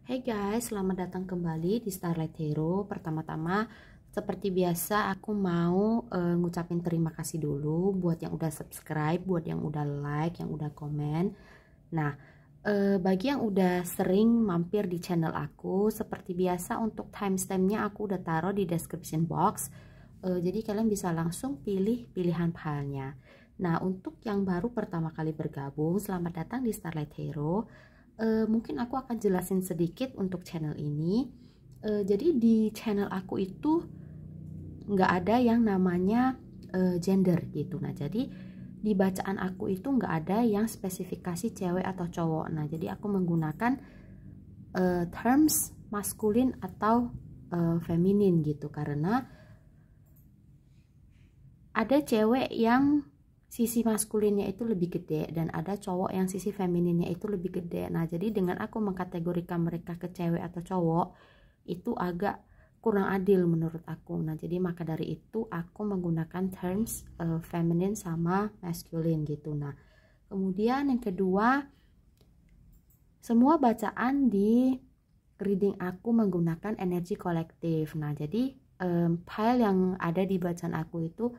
Hey guys, selamat datang kembali di Starlight Hero. Pertama-tama, seperti biasa aku mau ngucapin terima kasih dulu buat yang udah subscribe, buat yang udah like, yang udah komen. Nah, bagi yang udah sering mampir di channel aku, seperti biasa untuk timestampnya aku udah taruh di description box. Jadi kalian bisa langsung pilih pilihan filenya. Nah, untuk yang baru pertama kali bergabung, selamat datang di Starlight Hero. Mungkin aku akan jelasin sedikit untuk channel ini. Jadi di channel aku itu nggak ada yang namanya gender gitu. Nah, jadi di bacaan aku itu nggak ada yang spesifikasi cewek atau cowok. Nah, jadi aku menggunakan terms maskulin atau feminin gitu, karena ada cewek yang sisi maskulinnya itu lebih gede dan ada cowok yang sisi femininnya itu lebih gede. Nah, jadi dengan aku mengkategorikan mereka ke cewek atau cowok itu agak kurang adil menurut aku. Nah, jadi maka dari itu aku menggunakan terms feminine sama masculine gitu. Nah, kemudian yang kedua, semua bacaan di reading aku menggunakan energi kolektif. Nah, jadi file yang ada di bacaan aku itu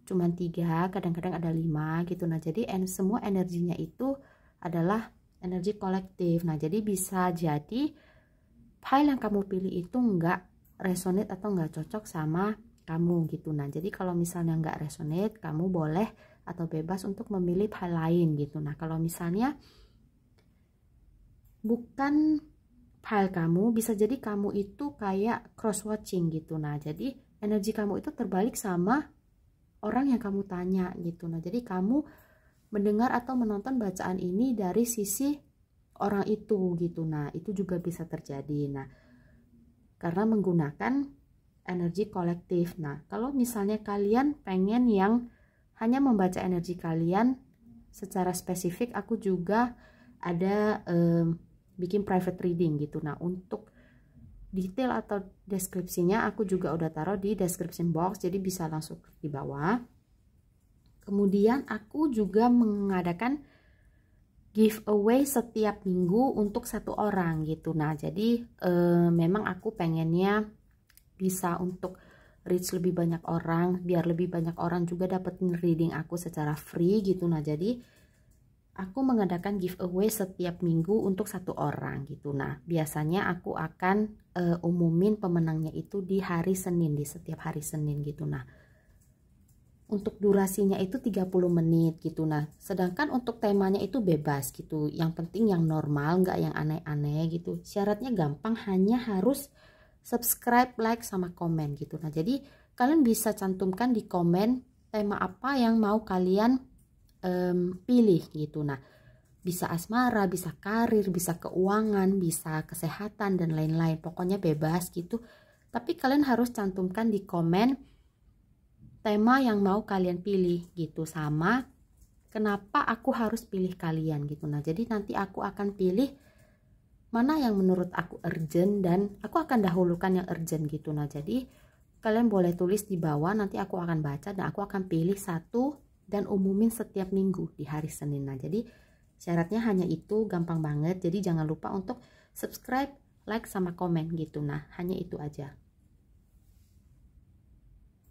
cuman 3, kadang-kadang ada 5 gitu. Nah, jadi semua energinya itu adalah energi kolektif. Nah, jadi bisa jadi file yang kamu pilih itu nggak resonate atau nggak cocok sama kamu gitu. Nah, jadi kalau misalnya nggak resonate, kamu boleh atau bebas untuk memilih file lain gitu. Nah, kalau misalnya bukan file kamu, bisa jadi kamu itu kayak cross watching gitu. Nah, jadi energi kamu itu terbalik sama orang yang kamu tanya gitu. Nah, jadi kamu mendengar atau menonton bacaan ini dari sisi orang itu gitu. Nah, itu juga bisa terjadi. Nah, karena menggunakan energi kolektif. Nah, kalau misalnya kalian pengen yang hanya membaca energi kalian secara spesifik, aku juga ada bikin private reading gitu. Nah, untuk detail atau deskripsinya aku juga udah taruh di description box, jadi bisa langsung di bawah. Kemudian aku juga mengadakan giveaway setiap minggu untuk 1 orang gitu. Nah, jadi memang aku pengennya bisa untuk reach lebih banyak orang, biar lebih banyak orang juga dapetin reading aku secara free gitu. Nah, jadi aku mengadakan giveaway setiap minggu untuk 1 orang gitu. Nah, biasanya aku akan umumin pemenangnya itu di hari Senin, di setiap hari Senin gitu. Nah, untuk durasinya itu 30 menit gitu. Nah, sedangkan untuk temanya itu bebas gitu. Yang penting yang normal, nggak yang aneh-aneh gitu. Syaratnya gampang, hanya harus subscribe, like, sama komen gitu. Nah, jadi kalian bisa cantumkan di komen tema apa yang mau kalian pilih gitu. Nah, bisa asmara, bisa karir, bisa keuangan, bisa kesehatan dan lain-lain. Pokoknya bebas gitu. Tapi kalian harus cantumkan di komen tema yang mau kalian pilih gitu, sama kenapa aku harus pilih kalian gitu. Nah, jadi nanti aku akan pilih mana yang menurut aku urgent dan aku akan dahulukan yang urgent gitu. Nah, jadi kalian boleh tulis di bawah, nanti aku akan baca dan aku akan pilih 1 dan umumin setiap minggu di hari Senin. Nah, jadi syaratnya hanya itu, gampang banget. Jadi jangan lupa untuk subscribe, like, sama komen gitu. Nah, hanya itu aja.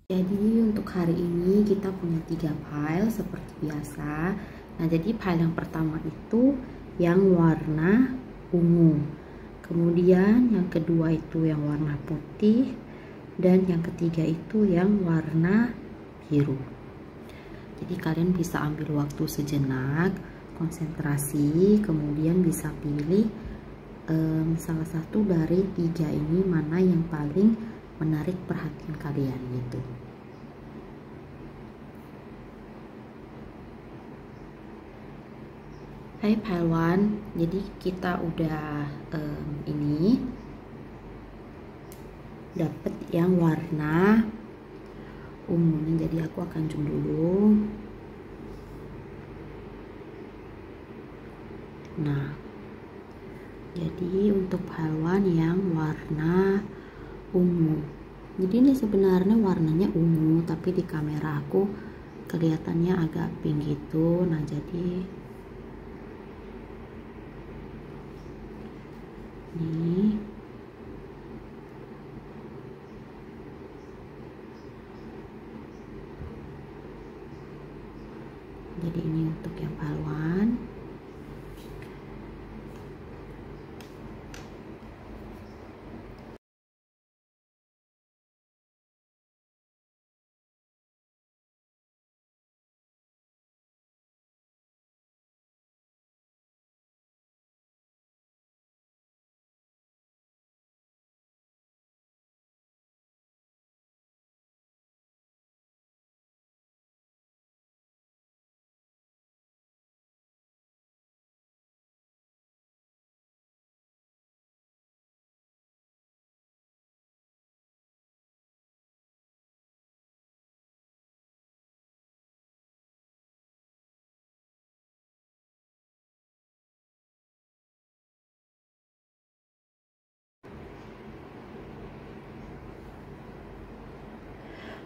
Jadi untuk hari ini kita punya 3 file seperti biasa. Nah, jadi file yang pertama itu yang warna ungu. Kemudian yang kedua itu yang warna putih. Dan yang ketiga itu yang warna biru. Jadi kalian bisa ambil waktu sejenak, konsentrasi, kemudian bisa pilih salah satu dari 3 ini mana yang paling menarik perhatian kalian gitu. Hai Paiwan, jadi kita udah ini dapat yang warna ungu nih, jadi aku akan zoom dulu. Nah, jadi untuk hewan yang warna ungu, jadi ini sebenarnya warnanya ungu tapi di kamera aku kelihatannya agak pink gitu. Nah, jadi Nih. Jadi ini untuk yang paluan.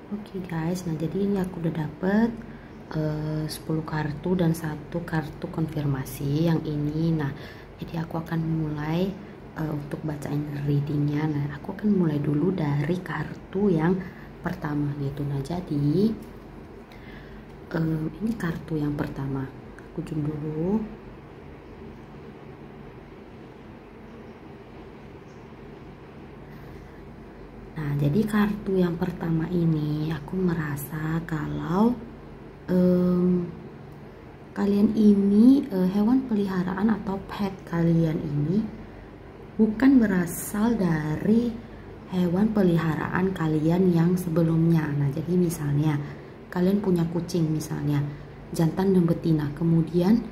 Oke guys, nah jadi ini aku udah dapet 10 kartu dan 1 kartu konfirmasi yang ini. Nah jadi aku akan mulai untuk bacain readingnya. Nah aku akan mulai dulu dari kartu yang pertama gitu. Nah jadi ini kartu yang pertama, aku zoom dulu. Nah, jadi kartu yang pertama ini aku merasa kalau kalian ini hewan peliharaan atau pet kalian ini bukan berasal dari hewan peliharaan kalian yang sebelumnya. Nah, jadi misalnya kalian punya kucing misalnya, jantan dan betina, kemudian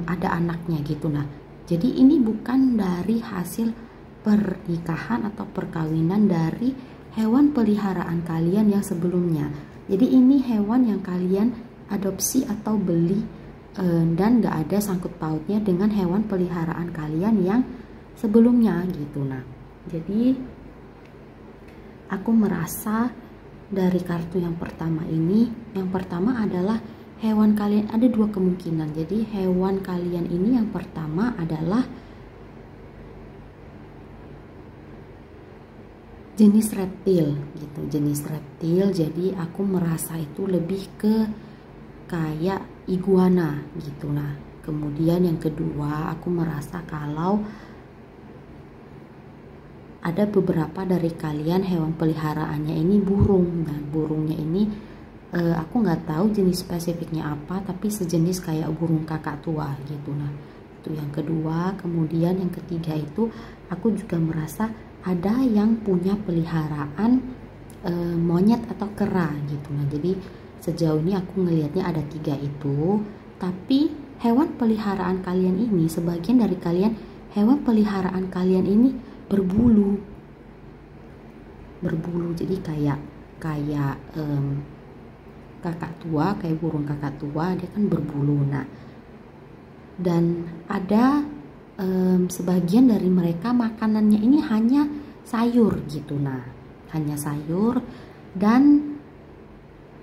ada anaknya gitu. Nah, jadi ini bukan dari hasil pernikahan atau perkawinan dari hewan peliharaan kalian yang sebelumnya. Jadi ini hewan yang kalian adopsi atau beli dan gak ada sangkut pautnya dengan hewan peliharaan kalian yang sebelumnya gitu. Nah jadi aku merasa dari kartu yang pertama ini, yang pertama adalah hewan kalian, ada 2 kemungkinan. Jadi hewan kalian ini yang pertama adalah jenis reptil gitu, jenis reptil. Jadi aku merasa itu lebih ke kayak iguana gitu. Nah kemudian yang kedua aku merasa kalau ada beberapa dari kalian hewan peliharaannya ini burung. Nah burungnya ini aku nggak tahu jenis spesifiknya apa, tapi sejenis kayak burung kakak tua gitu. Nah itu yang kedua. Kemudian yang ketiga itu aku juga merasa ada yang punya peliharaan monyet atau kera gitu. Nah jadi sejauh ini aku ngelihatnya ada 3 itu. Tapi hewan peliharaan kalian ini, sebagian dari kalian hewan peliharaan kalian ini berbulu, jadi kayak kakak tua, kayak burung kakak tua, dia kan berbulu. Nah dan ada sebagian dari mereka makanannya ini hanya sayur gitu. Nah hanya sayur, dan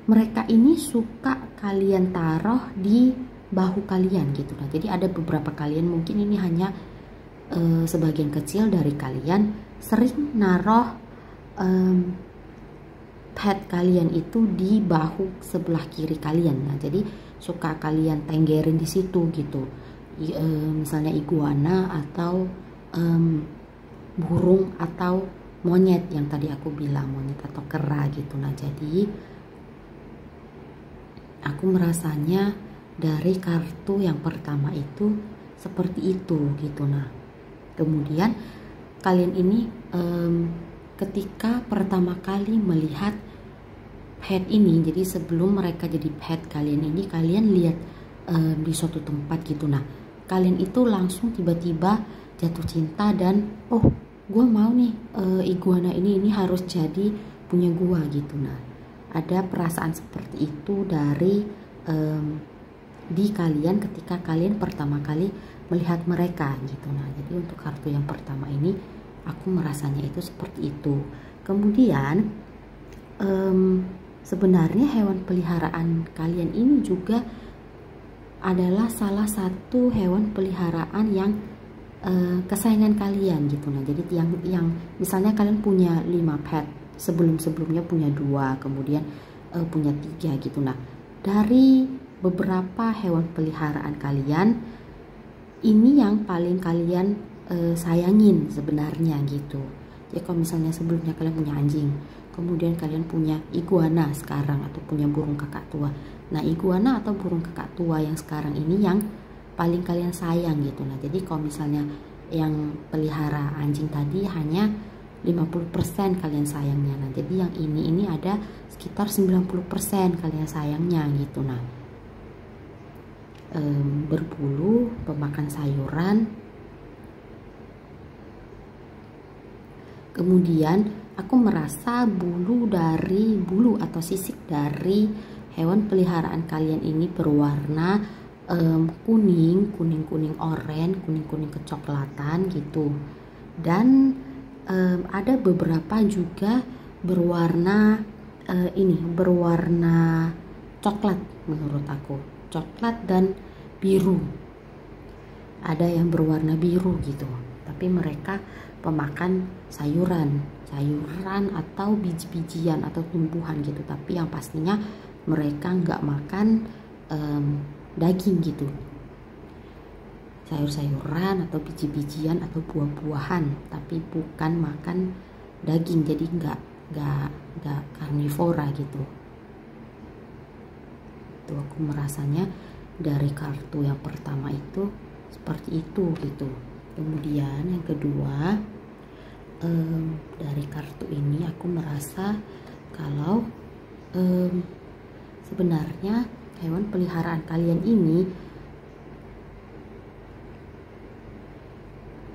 mereka ini suka kalian taruh di bahu kalian gitu. Nah jadi ada beberapa kalian, mungkin ini hanya sebagian kecil dari kalian, sering naruh pet kalian itu di bahu sebelah kiri kalian. Nah jadi suka kalian tenggerin di situ gitu. Misalnya iguana atau burung atau monyet yang tadi aku bilang, monyet atau kera gitu. Nah jadi aku merasanya dari kartu yang pertama itu seperti itu gitu. Nah kemudian kalian ini ketika pertama kali melihat pet ini, jadi sebelum mereka jadi pet kalian ini, kalian lihat di suatu tempat gitu. Nah kalian itu langsung tiba-tiba jatuh cinta dan oh gue mau nih iguana ini harus jadi punya gue gitu. Nah ada perasaan seperti itu dari di kalian ketika kalian pertama kali melihat mereka gitu. Nah jadi untuk kartu yang pertama ini aku merasanya itu seperti itu. Kemudian sebenarnya hewan peliharaan kalian ini juga adalah salah satu hewan peliharaan yang kesayangan kalian gitu. Nah jadi yang misalnya kalian punya 5 pet, sebelumnya punya 2, kemudian punya 3 gitu. Nah dari beberapa hewan peliharaan kalian, ini yang paling kalian sayangin sebenarnya gitu. Jadi kalau misalnya sebelumnya kalian punya anjing, kemudian kalian punya iguana sekarang, atau punya burung kakak tua. Nah iguana atau burung kakak tua yang sekarang ini yang paling kalian sayang gitu. Nah jadi kalau misalnya yang pelihara anjing tadi hanya 50% kalian sayangnya. Nah jadi yang ini ada sekitar 90% kalian sayangnya gitu. Nah berbulu, pemakan sayuran, kemudian aku merasa bulu atau sisik dari hewan peliharaan kalian ini berwarna kuning oranye, kuning kecoklatan gitu. Dan ada beberapa juga berwarna berwarna coklat, menurut aku coklat dan biru. Ada yang berwarna biru gitu, tapi mereka pemakan sayuran atau biji-bijian atau tumbuhan gitu. Tapi yang pastinya mereka nggak makan daging gitu, sayur-sayuran atau biji-bijian atau buah-buahan, tapi bukan makan daging. Jadi nggak karnivora gitu. Itu aku merasanya dari kartu yang pertama itu seperti itu gitu. Kemudian yang kedua, dari kartu ini aku merasa kalau sebenarnya hewan peliharaan kalian ini,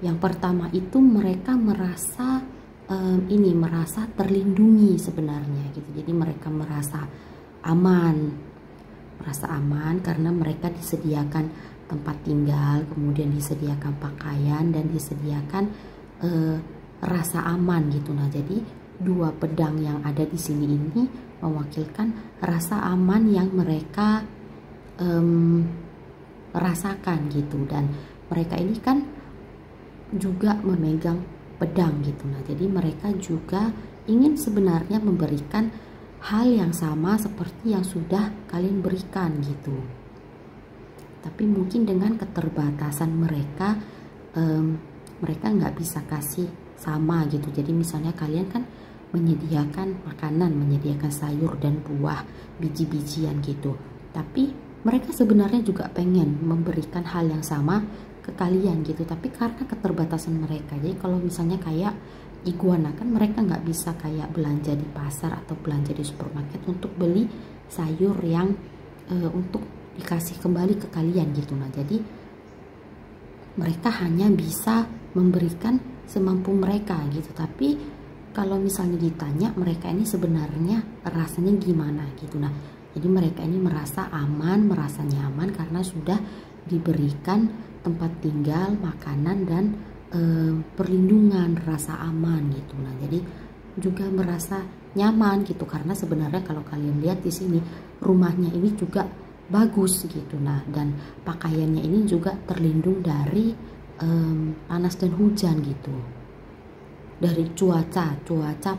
yang pertama itu mereka merasa merasa terlindungi sebenarnya gitu. Jadi mereka merasa aman karena mereka disediakan tempat tinggal, kemudian disediakan pakaian, dan disediakan rasa aman gitu. Nah jadi 2 pedang yang ada di sini ini mewakilkan rasa aman yang mereka rasakan gitu. Dan mereka ini kan juga memegang pedang gitu. Nah jadi mereka juga ingin sebenarnya memberikan hal yang sama seperti yang sudah kalian berikan gitu. Tapi mungkin dengan keterbatasan mereka, mereka nggak bisa kasih sama gitu. Jadi misalnya kalian kan menyediakan makanan, menyediakan sayur dan buah, biji-bijian gitu. Tapi mereka sebenarnya juga pengen memberikan hal yang sama ke kalian gitu. Tapi karena keterbatasan mereka, jadi kalau misalnya kayak iguana kan mereka nggak bisa kayak belanja di pasar atau belanja di supermarket untuk beli sayur yang untuk dikasih kembali ke kalian gitu. Nah jadi mereka hanya bisa memberikan semampu mereka gitu. Tapi kalau misalnya ditanya mereka ini sebenarnya rasanya gimana gitu. Nah jadi mereka ini merasa aman, merasa nyaman karena sudah diberikan tempat tinggal, makanan, dan perlindungan, rasa aman gitu. Nah jadi juga merasa nyaman gitu, karena sebenarnya kalau kalian lihat di sini rumahnya ini juga bagus gitu. Nah dan pakaiannya ini juga terlindung dari panas dan hujan gitu, dari cuaca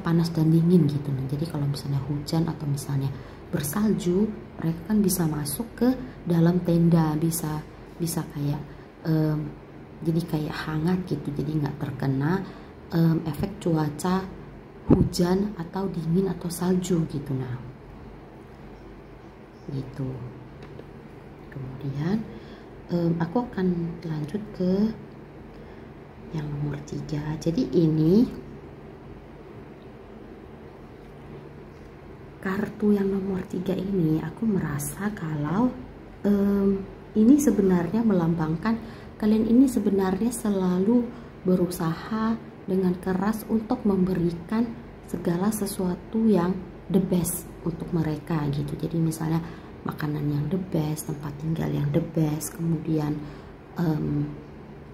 panas dan dingin gitu. Nah jadi kalau misalnya hujan atau misalnya bersalju, mereka kan bisa masuk ke dalam tenda, bisa kayak jadi kayak hangat gitu, jadi nggak terkena efek cuaca hujan atau dingin atau salju gitu. Nah gitu. Kemudian aku akan lanjut ke yang nomor 3. Jadi ini kartu yang nomor 3 ini aku merasa kalau ini sebenarnya melambangkan kalian ini sebenarnya selalu berusaha dengan keras untuk memberikan segala sesuatu yang the best untuk mereka gitu. Jadi misalnya makanan yang the best, tempat tinggal yang the best, kemudian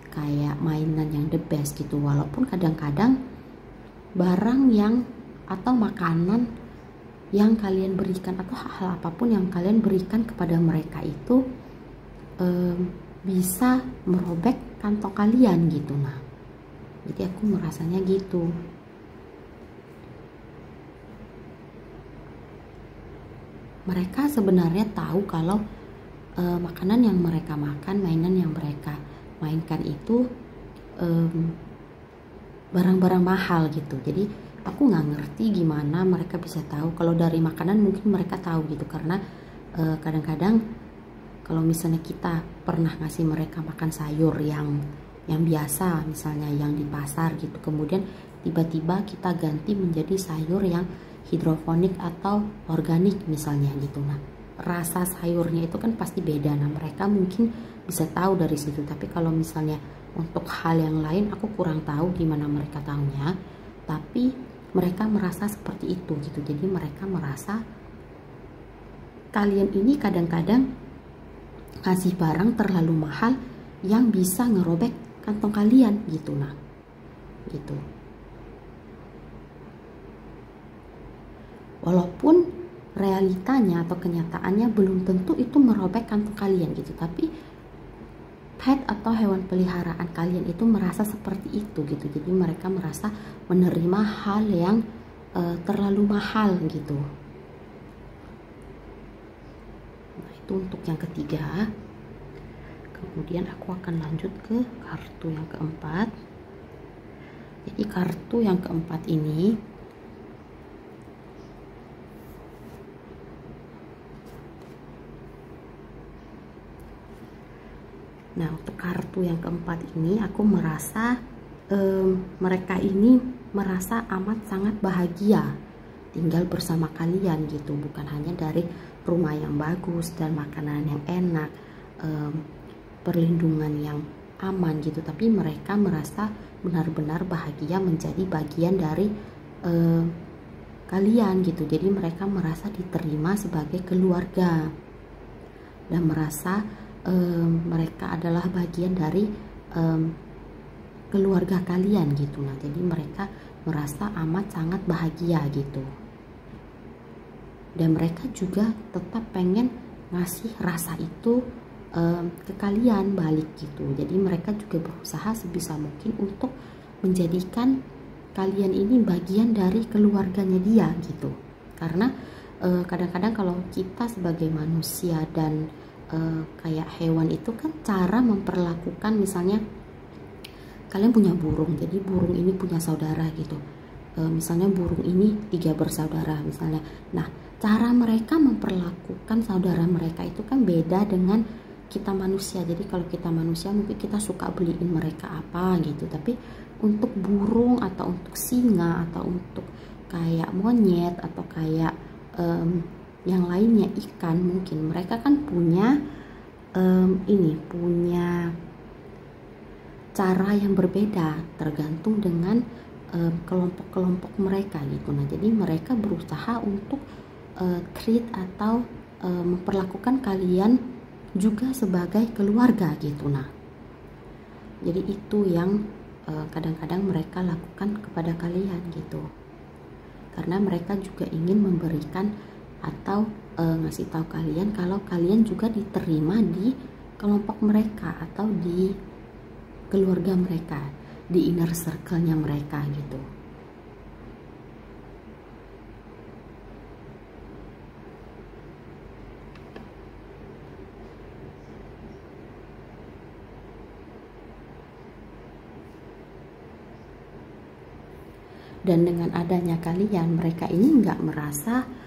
kayak mainan yang the best gitu. Walaupun kadang-kadang barang yang atau makanan yang kalian berikan atau hal apapun yang kalian berikan kepada mereka itu bisa merobek kantong kalian gitu. Nah, jadi aku merasanya gitu. Mereka sebenarnya tahu kalau makanan yang mereka makan, mainan yang mereka mainkan itu barang-barang mahal gitu. Jadi aku nggak ngerti gimana mereka bisa tahu. Kalau dari makanan mungkin mereka tahu gitu, karena kadang-kadang kalau misalnya kita pernah ngasih mereka makan sayur yang biasa, misalnya yang di pasar gitu, kemudian tiba-tiba kita ganti menjadi sayur yang hidroponik atau organik misalnya gitu. Nah, rasa sayurnya itu kan pasti beda. Nah, mereka mungkin bisa tahu dari situ. Tapi kalau misalnya untuk hal yang lain aku kurang tahu gimana mereka tahunya. Tapi mereka merasa seperti itu gitu. Jadi mereka merasa kalian ini kadang-kadang ngasih barang terlalu mahal yang bisa ngerobek kantong kalian gitu. Nah, gitu. Walaupun realitanya atau kenyataannya belum tentu itu merobek kantong kalian gitu, tapi pet atau hewan peliharaan kalian itu merasa seperti itu gitu. Jadi mereka merasa menerima hal yang terlalu mahal gitu. Nah, itu untuk yang ketiga. Kemudian aku akan lanjut ke kartu yang keempat. Jadi kartu yang keempat ini Nah, untuk kartu yang keempat ini aku merasa mereka ini merasa amat sangat bahagia tinggal bersama kalian gitu. Bukan hanya dari rumah yang bagus dan makanan yang enak, perlindungan yang aman gitu, tapi mereka merasa benar-benar bahagia menjadi bagian dari kalian gitu. Jadi mereka merasa diterima sebagai keluarga dan merasa mereka adalah bagian dari keluarga kalian gitu. Nah, jadi mereka merasa amat sangat bahagia gitu. Dan mereka juga tetap pengen ngasih rasa itu ke kalian balik gitu. Jadi mereka juga berusaha sebisa mungkin untuk menjadikan kalian ini bagian dari keluarganya dia gitu. Karena kadang-kadang kalau kita sebagai manusia dan kayak hewan itu kan cara memperlakukan, misalnya kalian punya burung, jadi burung ini punya saudara gitu, misalnya burung ini 3 bersaudara misalnya. Nah, cara mereka memperlakukan saudara mereka itu kan beda dengan kita manusia. Jadi kalau kita manusia mungkin kita suka beliin mereka apa gitu, tapi untuk burung atau untuk singa atau untuk kayak monyet atau kayak yang lainnya, ikan, mungkin mereka kan punya punya cara yang berbeda tergantung dengan kelompok-kelompok mereka gitu. Nah, jadi mereka berusaha untuk treat atau memperlakukan kalian juga sebagai keluarga gitu. Nah, jadi itu yang kadang-kadang mereka lakukan kepada kalian gitu, karena mereka juga ingin memberikan atau ngasih tahu kalian kalau kalian juga diterima di kelompok mereka atau di keluarga mereka, di inner circle-nya mereka gitu. Dan dengan adanya kalian, mereka ini nggak merasa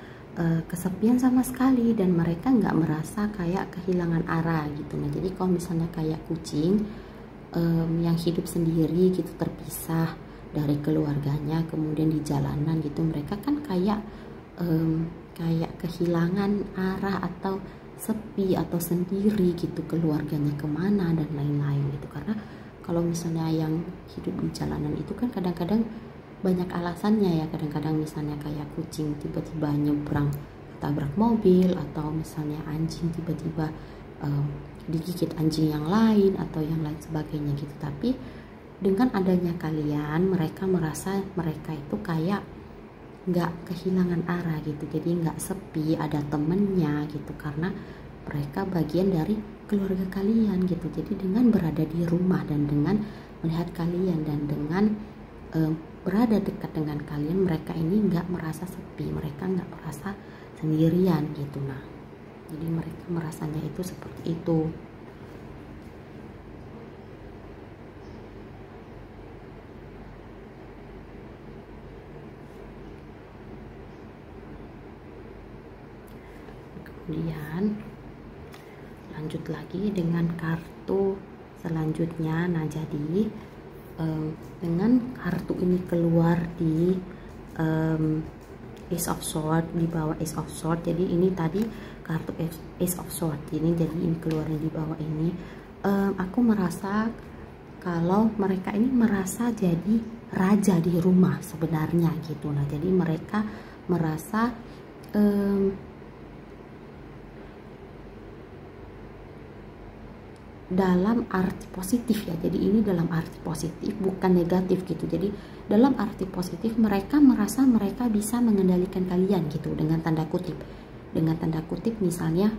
kesepian sama sekali, dan mereka nggak merasa kayak kehilangan arah gitu. Nah, jadi kalau misalnya kayak kucing yang hidup sendiri gitu, terpisah dari keluarganya, kemudian di jalanan gitu, mereka kan kayak kehilangan arah atau sepi atau sendiri gitu, keluarganya kemana dan lain-lain gitu. Karena kalau misalnya yang hidup di jalanan itu kan kadang-kadang banyak alasannya ya. Kadang-kadang misalnya kayak kucing tiba-tiba nyebrang tabrak mobil, atau misalnya anjing tiba-tiba digigit anjing yang lain atau yang lain sebagainya gitu. Tapi dengan adanya kalian, mereka merasa mereka itu kayak nggak kehilangan arah gitu, jadi nggak sepi, ada temennya gitu. Karena mereka bagian dari keluarga kalian gitu. Jadi dengan berada di rumah dan dengan melihat kalian dan dengan berada dekat dengan kalian, mereka ini nggak merasa sepi, mereka nggak merasa sendirian gitu. Nah, jadi mereka merasanya itu seperti itu. Kemudian lanjut lagi dengan kartu selanjutnya. Nah, jadi dengan kartu ini keluar di Ace of Swords, di bawah Ace of Swords. Jadi ini tadi kartu Ace of Swords ini, jadi ini keluarnya di bawah ini. Aku merasa kalau mereka ini merasa jadi raja di rumah sebenarnya gitu. Nah, jadi mereka merasa dalam arti positif ya. Jadi ini dalam arti positif, bukan negatif gitu. Jadi dalam arti positif mereka merasa mereka bisa mengendalikan kalian gitu, dengan tanda kutip. Dengan tanda kutip misalnya.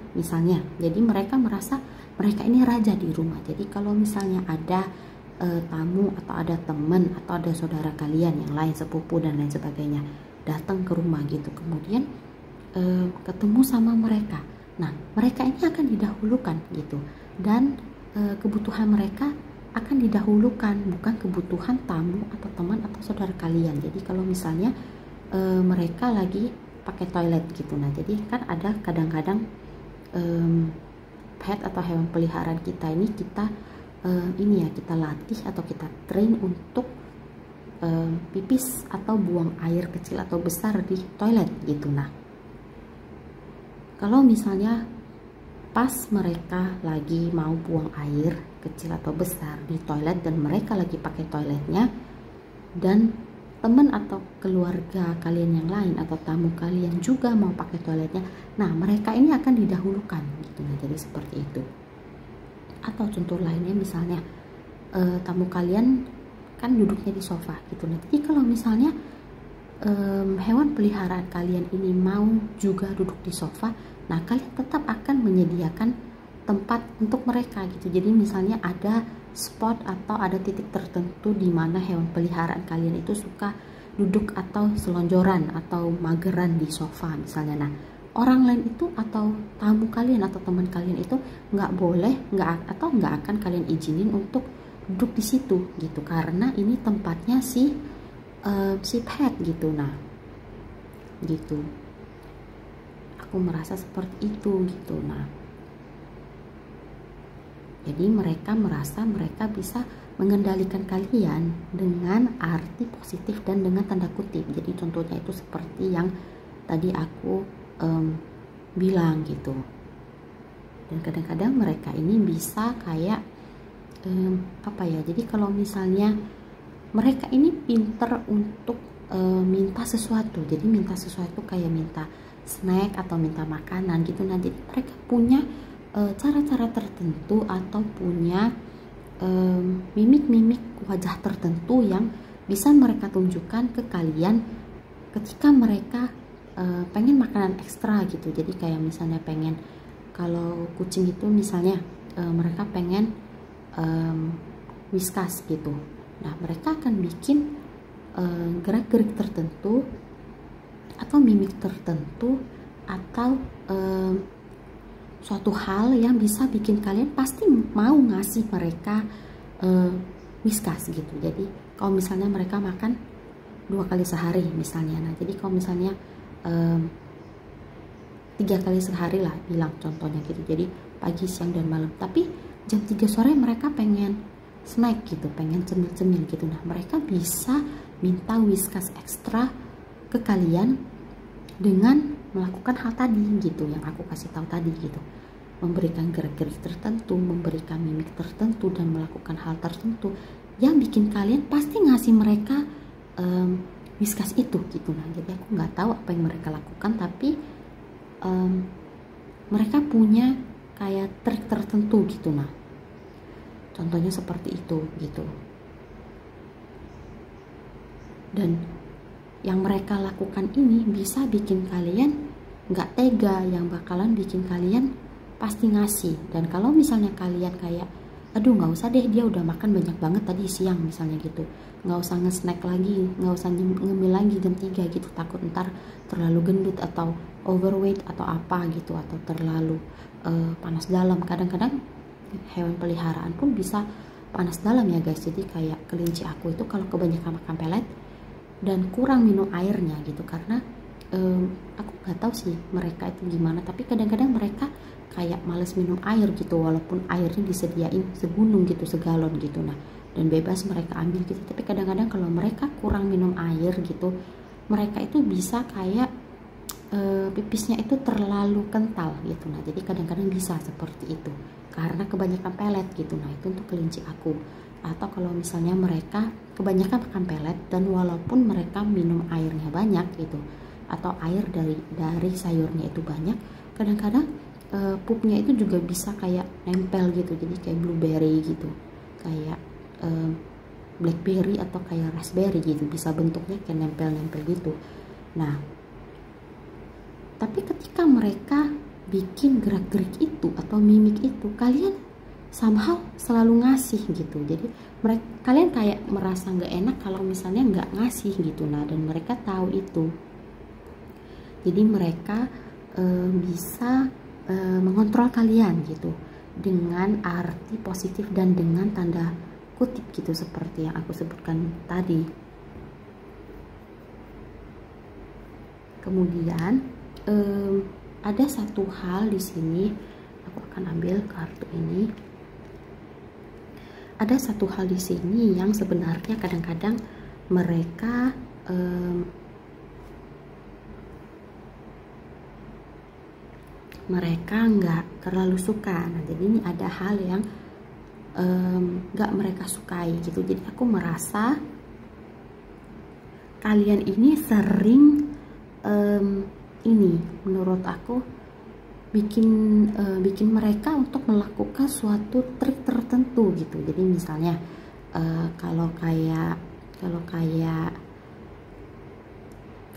Jadi mereka merasa mereka ini raja di rumah. Jadi kalau misalnya ada tamu atau ada teman atau ada saudara kalian yang lain, sepupu dan lain sebagainya, datang ke rumah gitu, kemudian ketemu sama mereka. Nah, mereka ini akan didahulukan gitu. Dan kebutuhan mereka akan didahulukan, bukan kebutuhan tamu atau teman atau saudara kalian. Jadi kalau misalnya mereka lagi pakai toilet gitu, nah jadi kan ada kadang-kadang pet atau hewan peliharaan kita ini kita kita latih atau kita train untuk pipis atau buang air kecil atau besar di toilet gitu. Nah, kalau misalnya pas mereka lagi mau buang air kecil atau besar di toilet dan mereka lagi pakai toiletnya, dan teman atau keluarga kalian yang lain atau tamu kalian juga mau pakai toiletnya, nah mereka ini akan didahulukan gitu. Nah, jadi seperti itu. Atau contoh lainnya misalnya tamu kalian kan duduknya di sofa gitu. Nah, jadi kalau misalnya hewan peliharaan kalian ini mau juga duduk di sofa, nah kalian tetap akan menyediakan tempat untuk mereka gitu. Jadi misalnya ada spot atau ada titik tertentu di mana hewan peliharaan kalian itu suka duduk atau selonjoran atau mageran di sofa misalnya. Nah, orang lain itu atau tamu kalian atau teman kalian itu nggak akan kalian izinin untuk duduk di situ gitu, karena ini tempatnya si pet gitu. Nah, gitu. Aku merasa seperti itu gitu. Nah, jadi mereka merasa mereka bisa mengendalikan kalian dengan arti positif dan dengan tanda kutip. Jadi contohnya itu seperti yang tadi aku bilang gitu. Dan kadang-kadang mereka ini bisa kayak jadi kalau misalnya mereka ini pinter untuk minta sesuatu. Jadi minta sesuatu kayak minta snack atau minta makanan gitu. Nah, jadi mereka punya cara-cara tertentu atau punya mimik-mimik wajah tertentu yang bisa mereka tunjukkan ke kalian ketika mereka pengen makanan ekstra gitu. Jadi kayak misalnya pengen, kalau kucing itu misalnya mereka pengen whiskas gitu. Nah, mereka akan bikin gerak-gerik tertentu atau mimik tertentu atau suatu hal yang bisa bikin kalian pasti mau ngasih mereka whiskas gitu. Jadi kalau misalnya mereka makan 2 kali sehari misalnya, nah jadi kalau misalnya 3 kali sehari lah bilang contohnya gitu, jadi pagi, siang, dan malam, tapi jam 3 sore mereka pengen snack gitu, pengen cemil-cemil gitu. Nah, mereka bisa minta whiskas ekstra ke kalian dengan melakukan hal tadi gitu yang aku kasih tahu tadi gitu, memberikan gerak-gerik tertentu, memberikan mimik tertentu, dan melakukan hal tertentu yang bikin kalian pasti ngasih mereka whiskas itu gitu. Nah, jadi aku nggak tahu apa yang mereka lakukan, tapi mereka punya kayak trik tertentu gitu. Nah, contohnya seperti itu gitu. Dan yang mereka lakukan ini bisa bikin kalian nggak tega, yang bakalan bikin kalian pasti ngasih. Dan kalau misalnya kalian kayak aduh nggak usah deh, dia udah makan banyak banget tadi siang misalnya gitu, nggak usah nge-snack lagi, nggak usah ngemil lagi jam 3 gitu, takut ntar terlalu gendut atau overweight atau apa gitu, atau terlalu panas dalam. Kadang-kadang hewan peliharaan pun bisa panas dalam ya guys. Jadi kayak kelinci aku itu kalau kebanyakan makan pelet dan kurang minum airnya gitu, karena aku nggak tahu sih mereka itu gimana, tapi kadang-kadang mereka kayak males minum air gitu, walaupun airnya disediain segunung gitu, segalon gitu, nah dan bebas mereka ambil gitu. Tapi kadang-kadang kalau mereka kurang minum air gitu, mereka itu bisa kayak pipisnya itu terlalu kental gitu. Nah jadi kadang-kadang bisa seperti itu karena kebanyakan pelet gitu. Nah itu untuk kelinci aku. Atau kalau misalnya mereka kebanyakan makan pelet dan walaupun mereka minum airnya banyak gitu, atau air dari sayurnya itu banyak, kadang-kadang pupnya itu juga bisa kayak nempel gitu, jadi kayak blueberry gitu, kayak blackberry atau kayak raspberry gitu, bisa bentuknya kayak nempel-nempel gitu. Nah tapi ketika mereka bikin gerak-gerik itu atau mimik itu, kalian somehow selalu ngasih gitu. Jadi kalian kayak merasa nggak enak kalau misalnya nggak ngasih gitu. Nah dan mereka tahu itu, jadi mereka bisa mengontrol kalian gitu dengan arti positif dan dengan tanda kutip gitu, seperti yang aku sebutkan tadi. Kemudian ada satu hal di sini, aku akan ambil kartu ini. Ada satu hal di sini yang sebenarnya kadang-kadang mereka nggak terlalu suka. Nah jadi ini ada hal yang nggak mereka sukai gitu. Jadi aku merasa kalian ini sering ini menurut aku bikin mereka untuk melakukan suatu trik tertentu gitu. Jadi misalnya kalau kayak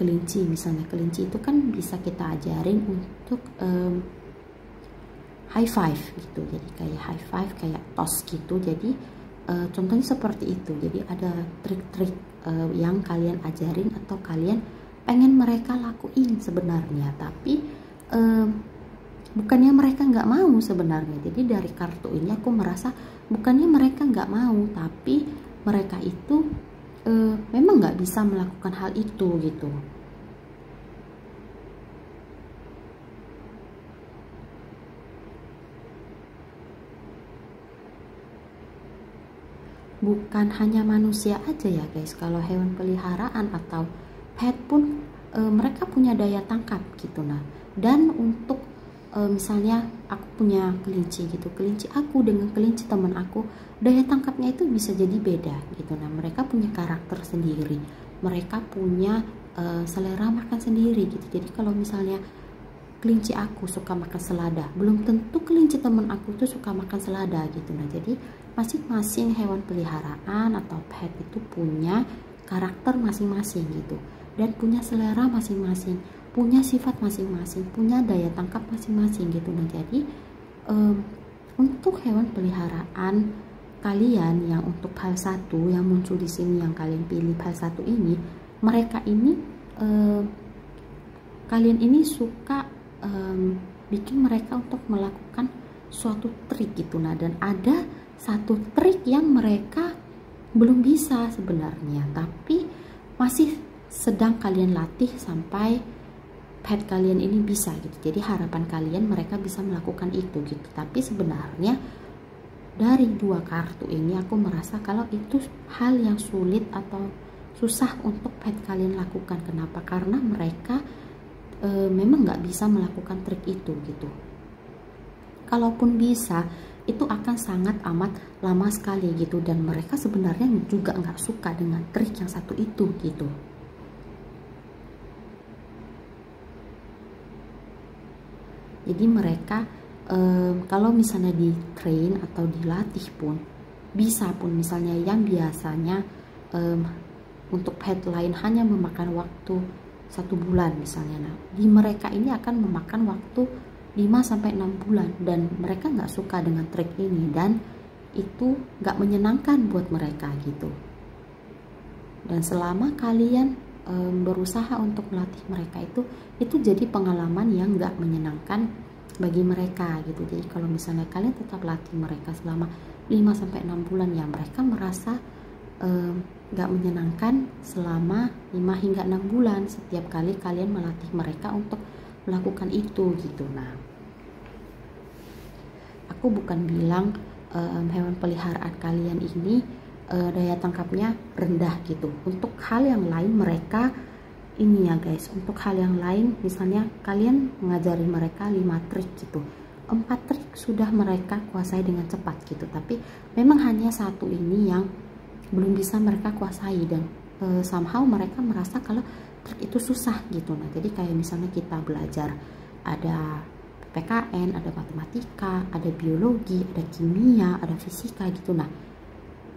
kelinci, misalnya kelinci itu kan bisa kita ajarin untuk high five gitu. Jadi kayak high five, kayak toss gitu. Jadi contohnya seperti itu. Jadi ada trik-trik yang kalian ajarin atau kalian pengen mereka lakuin sebenarnya, tapi bukannya mereka nggak mau sebenarnya. Jadi dari kartu ini aku merasa bukannya mereka nggak mau, tapi mereka itu memang nggak bisa melakukan hal itu gitu. Bukan hanya manusia aja ya guys, kalau hewan peliharaan atau pet pun mereka punya daya tangkap gitu. Nah dan untuk misalnya aku punya kelinci gitu, kelinci aku dengan kelinci teman aku, daya tangkapnya itu bisa jadi beda gitu. Nah mereka punya karakter sendiri, mereka punya selera makan sendiri gitu. Jadi kalau misalnya kelinci aku suka makan selada, belum tentu kelinci teman aku tuh suka makan selada gitu. Nah jadi masing-masing hewan peliharaan atau pet itu punya karakter masing-masing gitu, dan punya selera masing-masing, punya sifat masing-masing, punya daya tangkap masing-masing gitu. Nah jadi untuk hewan peliharaan kalian yang untuk hal satu yang muncul di sini, yang kalian pilih hal satu ini, mereka ini kalian ini suka bikin mereka untuk melakukan suatu trik gitu. Nah dan ada satu trik yang mereka belum bisa sebenarnya, tapi masih sedang kalian latih sampai pet kalian ini bisa gitu. Jadi harapan kalian mereka bisa melakukan itu gitu. Tapi sebenarnya dari dua kartu ini aku merasa kalau itu hal yang sulit atau susah untuk pet kalian lakukan. Kenapa? Karena mereka memang nggak bisa melakukan trik itu gitu. Kalaupun bisa, itu akan sangat amat lama sekali gitu, dan mereka sebenarnya juga nggak suka dengan trik yang satu itu gitu. Jadi mereka kalau misalnya di train atau dilatih pun, bisa pun misalnya yang biasanya untuk pet lain hanya memakan waktu 1 bulan misalnya, nah di mereka ini akan memakan waktu 5-6 bulan dan mereka nggak suka dengan trik ini dan itu nggak menyenangkan buat mereka gitu. Dan selama kalian berusaha untuk melatih mereka itu jadi pengalaman yang nggak menyenangkan bagi mereka gitu. Jadi kalau misalnya kalian tetap latih mereka selama 5-6 bulan ya mereka merasa nggak menyenangkan selama 5 hingga 6 bulan setiap kali kalian melatih mereka untuk melakukan itu gitu. Nah, aku bukan bilang hewan peliharaan kalian ini daya tangkapnya rendah gitu. Untuk hal yang lain mereka ini ya guys, untuk hal yang lain misalnya kalian mengajari mereka 5 trik gitu, 4 trik sudah mereka kuasai dengan cepat gitu, tapi memang hanya satu ini yang belum bisa mereka kuasai dan somehow mereka merasa kalau trik itu susah gitu. Nah, jadi kayak misalnya kita belajar ada PKN, ada matematika, ada biologi, ada kimia, ada fisika gitu. Nah,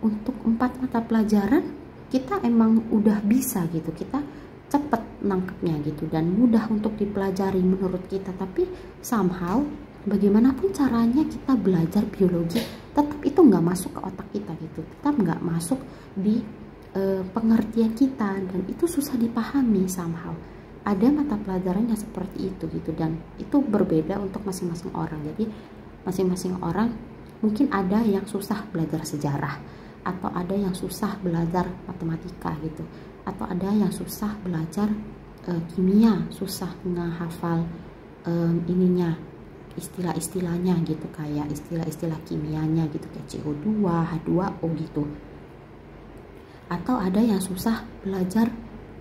untuk 4 mata pelajaran kita emang udah bisa gitu, kita cepet nangkepnya gitu dan mudah untuk dipelajari menurut kita, tapi somehow bagaimanapun caranya kita belajar biologi tetap itu nggak masuk ke otak kita gitu, tetap nggak masuk di pengertian kita dan itu susah dipahami. Somehow ada mata pelajaran yang seperti itu gitu dan itu berbeda untuk masing-masing orang. Jadi masing-masing orang mungkin ada yang susah belajar sejarah, atau ada yang susah belajar matematika gitu, atau ada yang susah belajar kimia, susah ngehafal ininya istilah-istilahnya gitu, kayak istilah-istilah kimianya gitu kayak CO2, H2O gitu. Atau ada yang susah belajar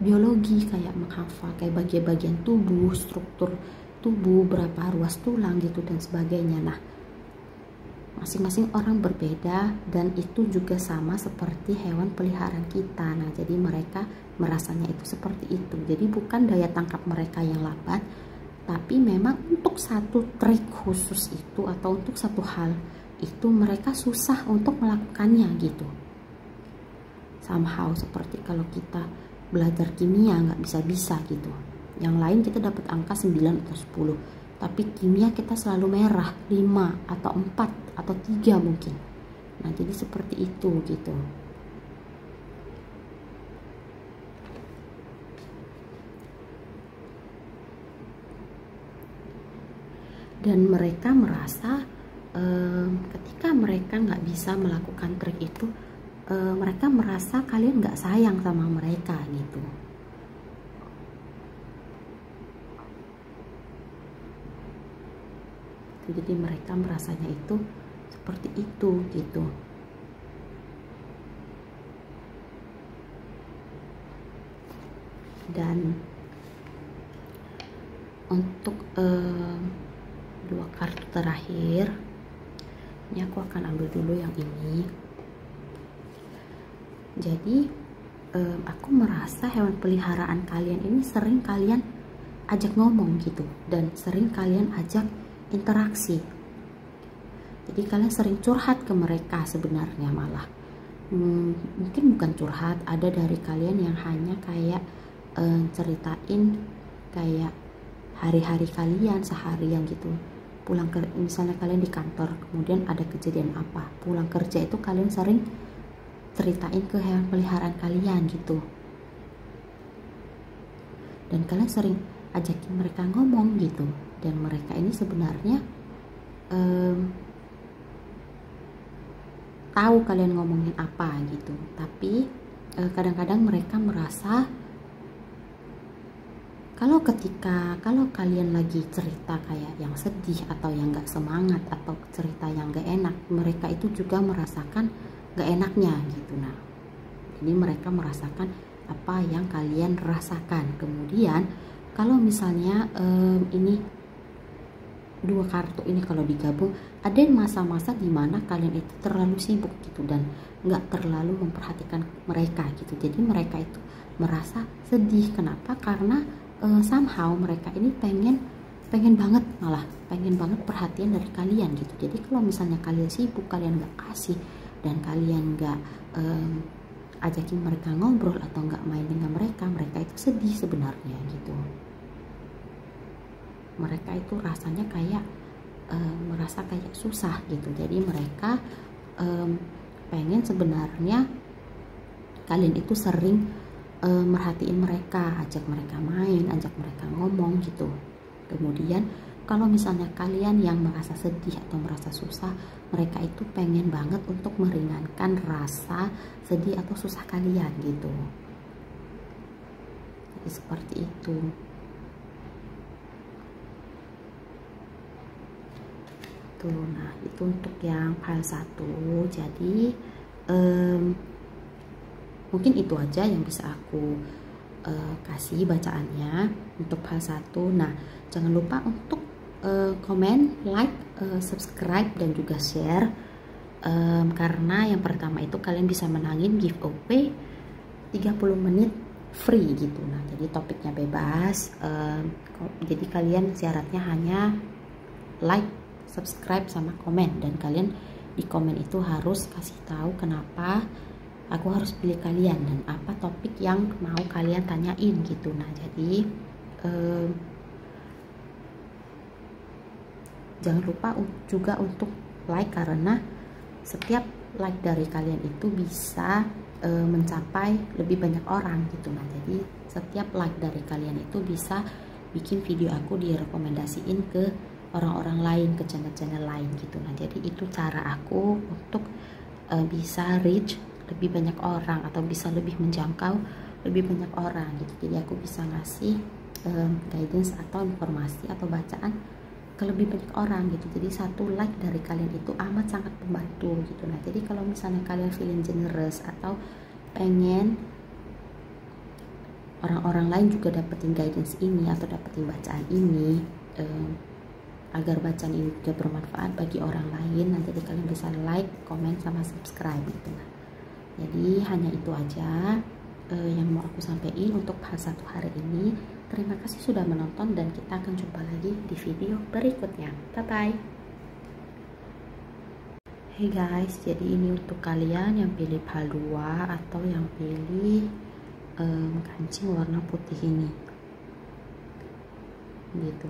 biologi kayak menghafal kayak bagian-bagian tubuh, struktur tubuh, berapa ruas tulang gitu dan sebagainya. Nah, masing-masing orang berbeda dan itu juga sama seperti hewan peliharaan kita. Nah, jadi mereka merasanya itu seperti itu. Jadi bukan daya tangkap mereka yang lambat, tapi memang untuk satu trik khusus itu atau untuk satu hal itu mereka susah untuk melakukannya gitu. Somehow seperti kalau kita belajar kimia nggak bisa-bisa gitu. Yang lain kita dapat angka 9 atau 10. Tapi kimia kita selalu merah 5 atau 4 atau 3 mungkin. Nah, jadi seperti itu gitu. Dan mereka merasa ketika mereka nggak bisa melakukan trik itu, mereka merasa kalian nggak sayang sama mereka gitu. Jadi mereka merasanya itu seperti itu gitu. Dan untuk 2 kartu terakhir ini aku akan ambil dulu yang ini. Jadi aku merasa hewan peliharaan kalian ini sering kalian ajak ngomong gitu dan sering kalian ajak interaksi. Jadi kalian sering curhat ke mereka sebenarnya, malah mungkin bukan curhat, ada dari kalian yang hanya kayak ceritain kayak hari-hari kalian seharian gitu. Pulang ke misalnya kalian di kantor, kemudian ada kejadian apa, pulang kerja itu kalian sering ceritain ke hewan peliharaan kalian gitu. Dan kalian sering ajakin mereka ngomong gitu. Dan mereka ini sebenarnya tahu kalian ngomongin apa gitu. Tapi kadang-kadang mereka merasa kalau kalian lagi cerita kayak yang sedih atau yang gak semangat atau cerita yang gak enak, mereka itu juga merasakan gak enaknya gitu. Nah, jadi mereka merasakan apa yang kalian rasakan. Kemudian kalau misalnya ini 2 kartu ini kalau digabung, ada masa-masa dimana kalian itu terlalu sibuk gitu dan nggak terlalu memperhatikan mereka gitu. Jadi mereka itu merasa sedih. Kenapa? Karena somehow mereka ini pengen banget, malah pengen banget perhatian dari kalian gitu. Jadi kalau misalnya kalian sibuk, kalian nggak kasih dan kalian nggak ajakin mereka ngobrol atau nggak main dengan mereka, mereka itu sedih sebenarnya gitu. mereka itu rasanya kayak merasa kayak susah gitu. Jadi mereka pengen sebenarnya kalian itu sering merhatiin mereka, ajak mereka main, ajak mereka ngomong gitu. Kemudian kalau misalnya kalian yang merasa sedih atau merasa susah, mereka itu pengen banget untuk meringankan rasa sedih atau susah kalian gitu. Jadi seperti itu. Nah itu untuk yang file 1. Jadi mungkin itu aja yang bisa aku kasih bacaannya untuk file 1. Nah jangan lupa untuk komen, like, subscribe dan juga share, karena yang pertama itu kalian bisa menangin giveaway 30 menit free gitu. Nah jadi topiknya bebas, jadi kalian syaratnya hanya like, subscribe sama komen, dan kalian di komen itu harus kasih tahu kenapa aku harus pilih kalian dan apa topik yang mau kalian tanyain gitu. Nah jadi jangan lupa juga untuk like, karena setiap like dari kalian itu bisa mencapai lebih banyak orang gitu. Nah jadi setiap like dari kalian itu bisa bikin video aku direkomendasiin ke orang-orang lain, ke channel-channel lain gitu. Nah jadi itu cara aku untuk bisa reach lebih banyak orang atau bisa lebih menjangkau lebih banyak orang gitu. Jadi aku bisa ngasih guidance atau informasi atau bacaan ke lebih banyak orang gitu. Jadi satu like dari kalian itu amat sangat membantu gitu. Nah jadi kalau misalnya kalian feeling generous atau pengen orang-orang lain juga dapetin guidance ini atau dapetin bacaan ini, agar bacaan ini juga bermanfaat bagi orang lain, nah jadi kalian bisa like, komen, sama subscribe gitu. Nah jadi hanya itu aja yang mau aku sampaikan untuk part 1 hari ini. Terima kasih sudah menonton dan kita akan jumpa lagi di video berikutnya. Bye bye. Hey guys, jadi ini untuk kalian yang pilih PAL 2 atau yang pilih kancing warna putih ini gitu.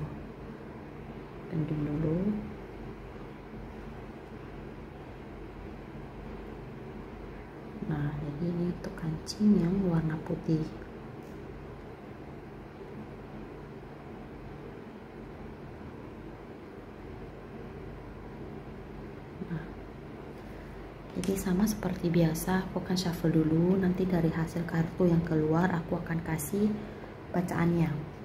Pending dulu. Nah jadi ini untuk kancing yang warna putih. Nah jadi sama seperti biasa, aku akan shuffle dulu, nanti dari hasil kartu yang keluar aku akan kasih bacaannya.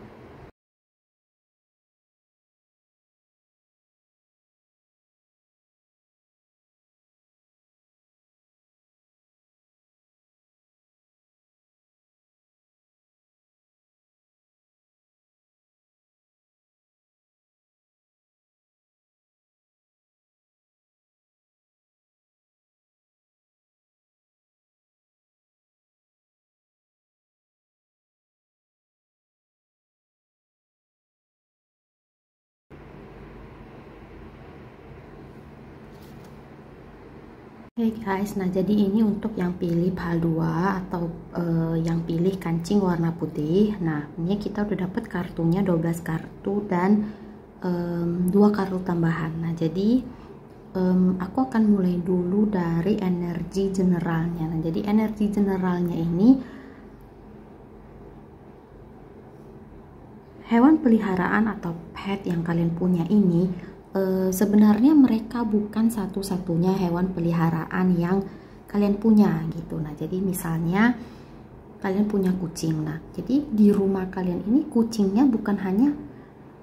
Oke guys, nah jadi ini untuk yang pilih PAL 2 atau yang pilih kancing warna putih. Nah ini kita udah dapat kartunya 12 kartu dan 2 kartu tambahan. Nah jadi aku akan mulai dulu dari energi generalnya. Nah jadi energi generalnya ini hewan peliharaan atau pet yang kalian punya ini sebenarnya mereka bukan satu-satunya hewan peliharaan yang kalian punya gitu. Nah jadi misalnya kalian punya kucing, nah jadi di rumah kalian ini kucingnya bukan hanya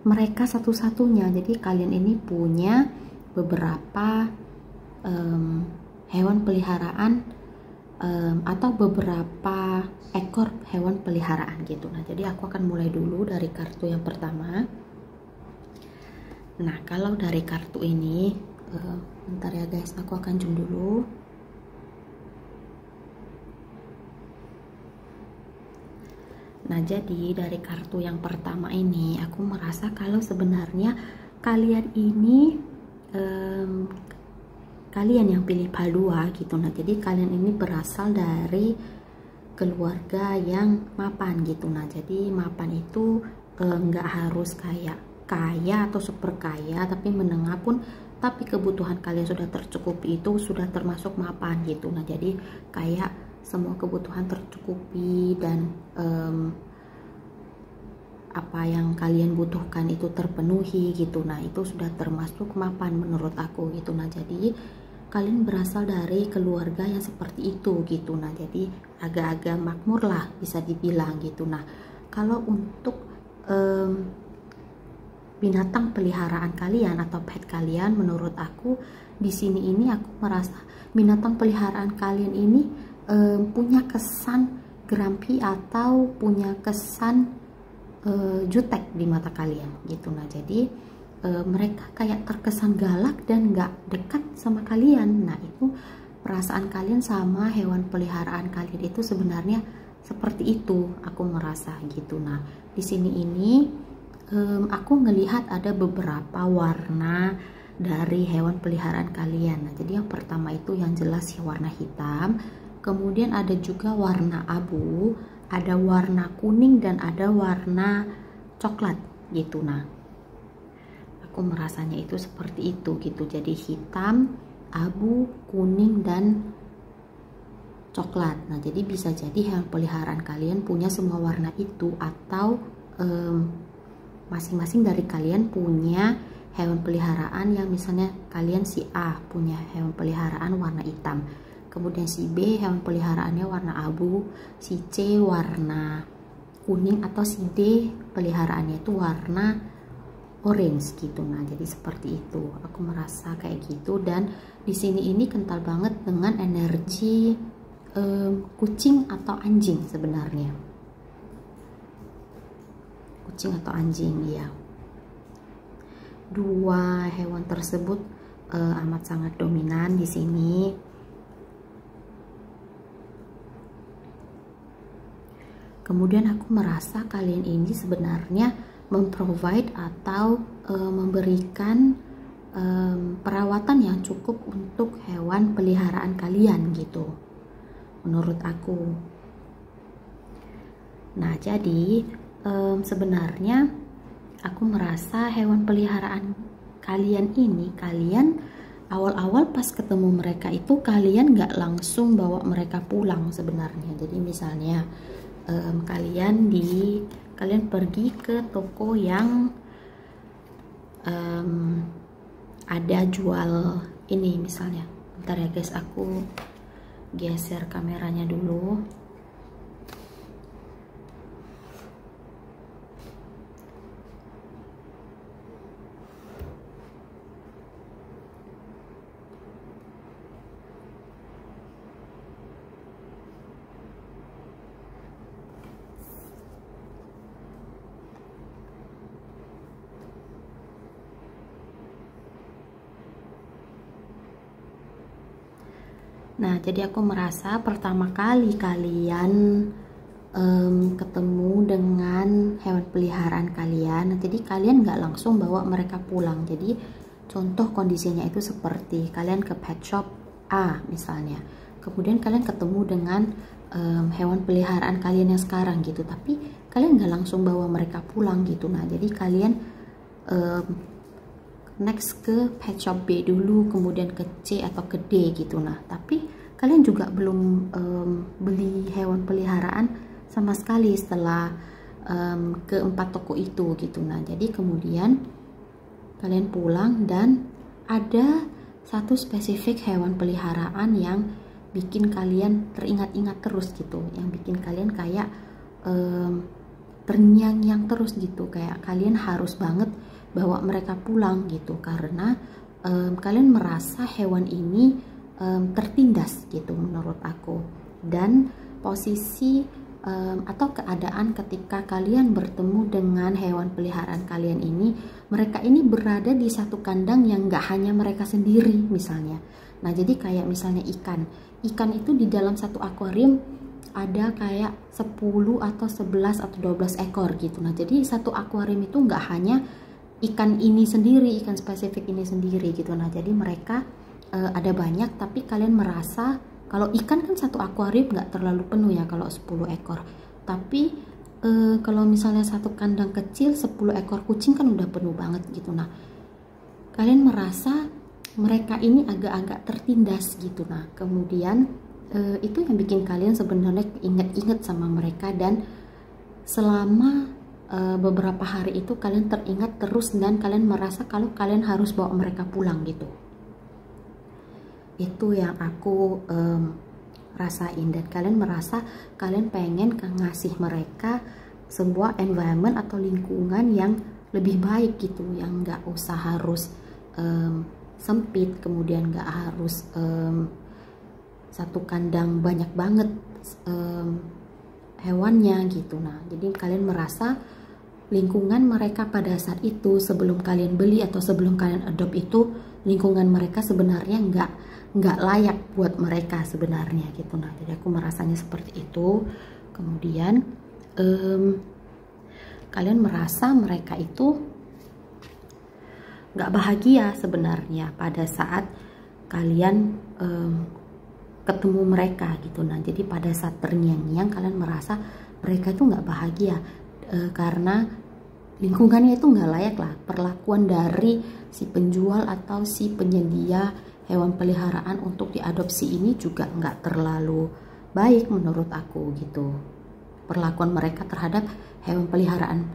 mereka satu-satunya. Jadi kalian ini punya beberapa hewan peliharaan atau beberapa ekor hewan peliharaan gitu. Nah jadi aku akan mulai dulu dari kartu yang pertama. Nah kalau dari kartu ini bentar ya guys, aku akan zoom dulu. Nah jadi dari kartu yang pertama ini aku merasa kalau sebenarnya kalian ini kalian yang pilih PAL 2 gitu. Nah jadi kalian ini berasal dari keluarga yang mapan gitu. Nah jadi mapan itu nggak harus kayak kaya atau super kaya, tapi menengah pun, tapi kebutuhan kalian sudah tercukupi, itu sudah termasuk mapan gitu. Nah jadi kayak semua kebutuhan tercukupi dan apa yang kalian butuhkan itu terpenuhi gitu. Nah itu sudah termasuk mapan menurut aku gitu. Nah jadi kalian berasal dari keluarga yang seperti itu gitu. Nah jadi agak-agak makmur lah bisa dibilang gitu. Nah kalau untuk binatang peliharaan kalian atau pet kalian, menurut aku di sini ini aku merasa binatang peliharaan kalian ini punya kesan grumpy atau punya kesan jutek di mata kalian gitu. Nah jadi mereka kayak terkesan galak dan nggak dekat sama kalian. Nah itu perasaan kalian sama hewan peliharaan kalian itu sebenarnya seperti itu, aku merasa gitu. Nah di sini ini aku ngelihat ada beberapa warna dari hewan peliharaan kalian. Nah jadi yang pertama itu yang jelas ya warna hitam, kemudian ada juga warna abu, ada warna kuning, dan ada warna coklat gitu. Nah aku merasanya itu seperti itu gitu. Jadi hitam, abu, kuning, dan coklat. Nah jadi bisa jadi hewan peliharaan kalian punya semua warna itu, atau masing-masing dari kalian punya hewan peliharaan yang misalnya kalian si A punya hewan peliharaan warna hitam, kemudian si B hewan peliharaannya warna abu, si C warna kuning, atau si D peliharaannya itu warna orange gitu. Nah jadi seperti itu, aku merasa kayak gitu. Dan di sini ini kental banget dengan energi kucing atau anjing sebenarnya. Kucing atau anjing ya. Dua hewan tersebut amat sangat dominan di sini. Kemudian aku merasa kalian ini sebenarnya memprovide atau memberikan perawatan yang cukup untuk hewan peliharaan kalian gitu, menurut aku. Nah jadi sebenarnya aku merasa hewan peliharaan kalian ini, kalian awal-awal pas ketemu mereka itu kalian nggak langsung bawa mereka pulang sebenarnya. Jadi misalnya kalian pergi ke toko yang ada jual ini misalnya. Bentar ya guys, aku geser kameranya dulu. Nah, jadi aku merasa pertama kali kalian ketemu dengan hewan peliharaan kalian, jadi kalian nggak langsung bawa mereka pulang. Jadi contoh kondisinya itu seperti kalian ke pet shop A misalnya, kemudian kalian ketemu dengan hewan peliharaan kalian yang sekarang gitu, tapi kalian nggak langsung bawa mereka pulang gitu. Nah, jadi kalian next ke pet shop B dulu, kemudian ke C atau ke D gitu. Nah tapi kalian juga belum beli hewan peliharaan sama sekali setelah keempat toko itu gitu. Nah jadi kemudian kalian pulang dan ada satu spesifik hewan peliharaan yang bikin kalian teringat-ingat terus gitu, yang bikin kalian kayak terngiang-ngiang terus gitu, kayak kalian harus banget bawa mereka pulang gitu, karena kalian merasa hewan ini tertindas gitu menurut aku. Dan posisi atau keadaan ketika kalian bertemu dengan hewan peliharaan kalian ini, mereka ini berada di satu kandang yang gak hanya mereka sendiri misalnya. Nah jadi kayak misalnya ikan itu di dalam satu akuarium ada kayak 10 atau 11 atau 12 ekor gitu. Nah jadi satu akuarium itu gak hanya ikan ini sendiri, ikan spesifik ini sendiri gitu. Nah jadi mereka ada banyak, tapi kalian merasa kalau ikan kan satu akuarium nggak terlalu penuh ya kalau 10 ekor, tapi kalau misalnya satu kandang kecil 10 ekor kucing kan udah penuh banget gitu. Nah, kalian merasa mereka ini agak-agak tertindas gitu. Nah, kemudian itu yang bikin kalian sebenarnya inget-inget sama mereka, dan selama beberapa hari itu kalian teringat terus dan kalian merasa kalau kalian harus bawa mereka pulang gitu. Itu yang aku rasain, dan kalian merasa kalian pengen ngasih mereka sebuah environment atau lingkungan yang lebih baik gitu, yang nggak usah harus sempit, kemudian nggak harus satu kandang banyak banget hewannya gitu. Nah, jadi kalian merasa lingkungan mereka pada saat itu sebelum kalian beli atau sebelum kalian adopt itu, lingkungan mereka sebenarnya nggak layak buat mereka sebenarnya gitu. Nah, jadi aku merasanya seperti itu. Kemudian kalian merasa mereka itu nggak bahagia sebenarnya pada saat kalian ketemu mereka gitu. Nah, jadi pada saat terngiang-ngiang kalian merasa mereka itu nggak bahagia karena lingkungannya itu nggak layak lah, perlakuan dari si penjual atau si penyedia hewan peliharaan untuk diadopsi ini juga nggak terlalu baik menurut aku gitu. Perlakuan mereka terhadap hewan peliharaan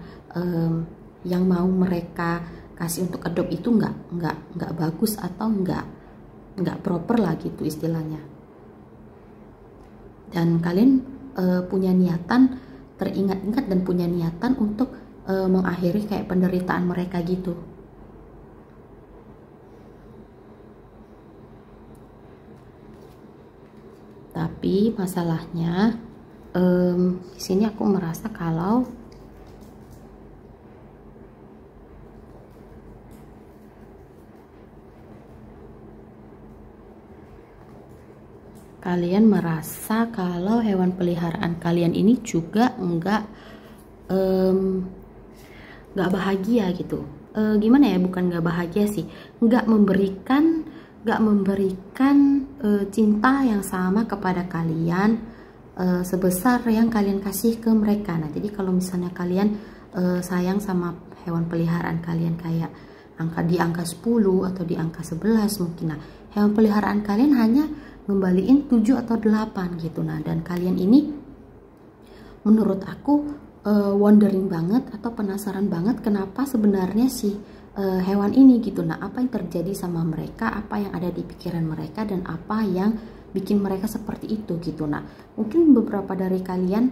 yang mau mereka kasih untuk adopt itu nggak bagus atau nggak proper lah gitu istilahnya. Dan kalian punya niatan, teringat-ingat dan punya niatan untuk mengakhiri kayak penderitaan mereka gitu. Tapi masalahnya di sini aku merasa kalau kalian merasa kalau hewan peliharaan kalian ini juga nggak bahagia gitu. Gimana ya, bukan nggak bahagia sih, nggak memberikan cinta yang sama kepada kalian sebesar yang kalian kasih ke mereka. Nah, jadi kalau misalnya kalian sayang sama hewan peliharaan kalian kayak di angka 10 atau di angka 11 mungkin. Nah, hewan peliharaan kalian hanya ngembaliin 7 atau 8 gitu. Nah, dan kalian ini menurut aku wondering banget atau penasaran banget kenapa sebenarnya si hewan ini gitu. Nah, apa yang terjadi sama mereka, apa yang ada di pikiran mereka, dan apa yang bikin mereka seperti itu gitu. Nah, mungkin beberapa dari kalian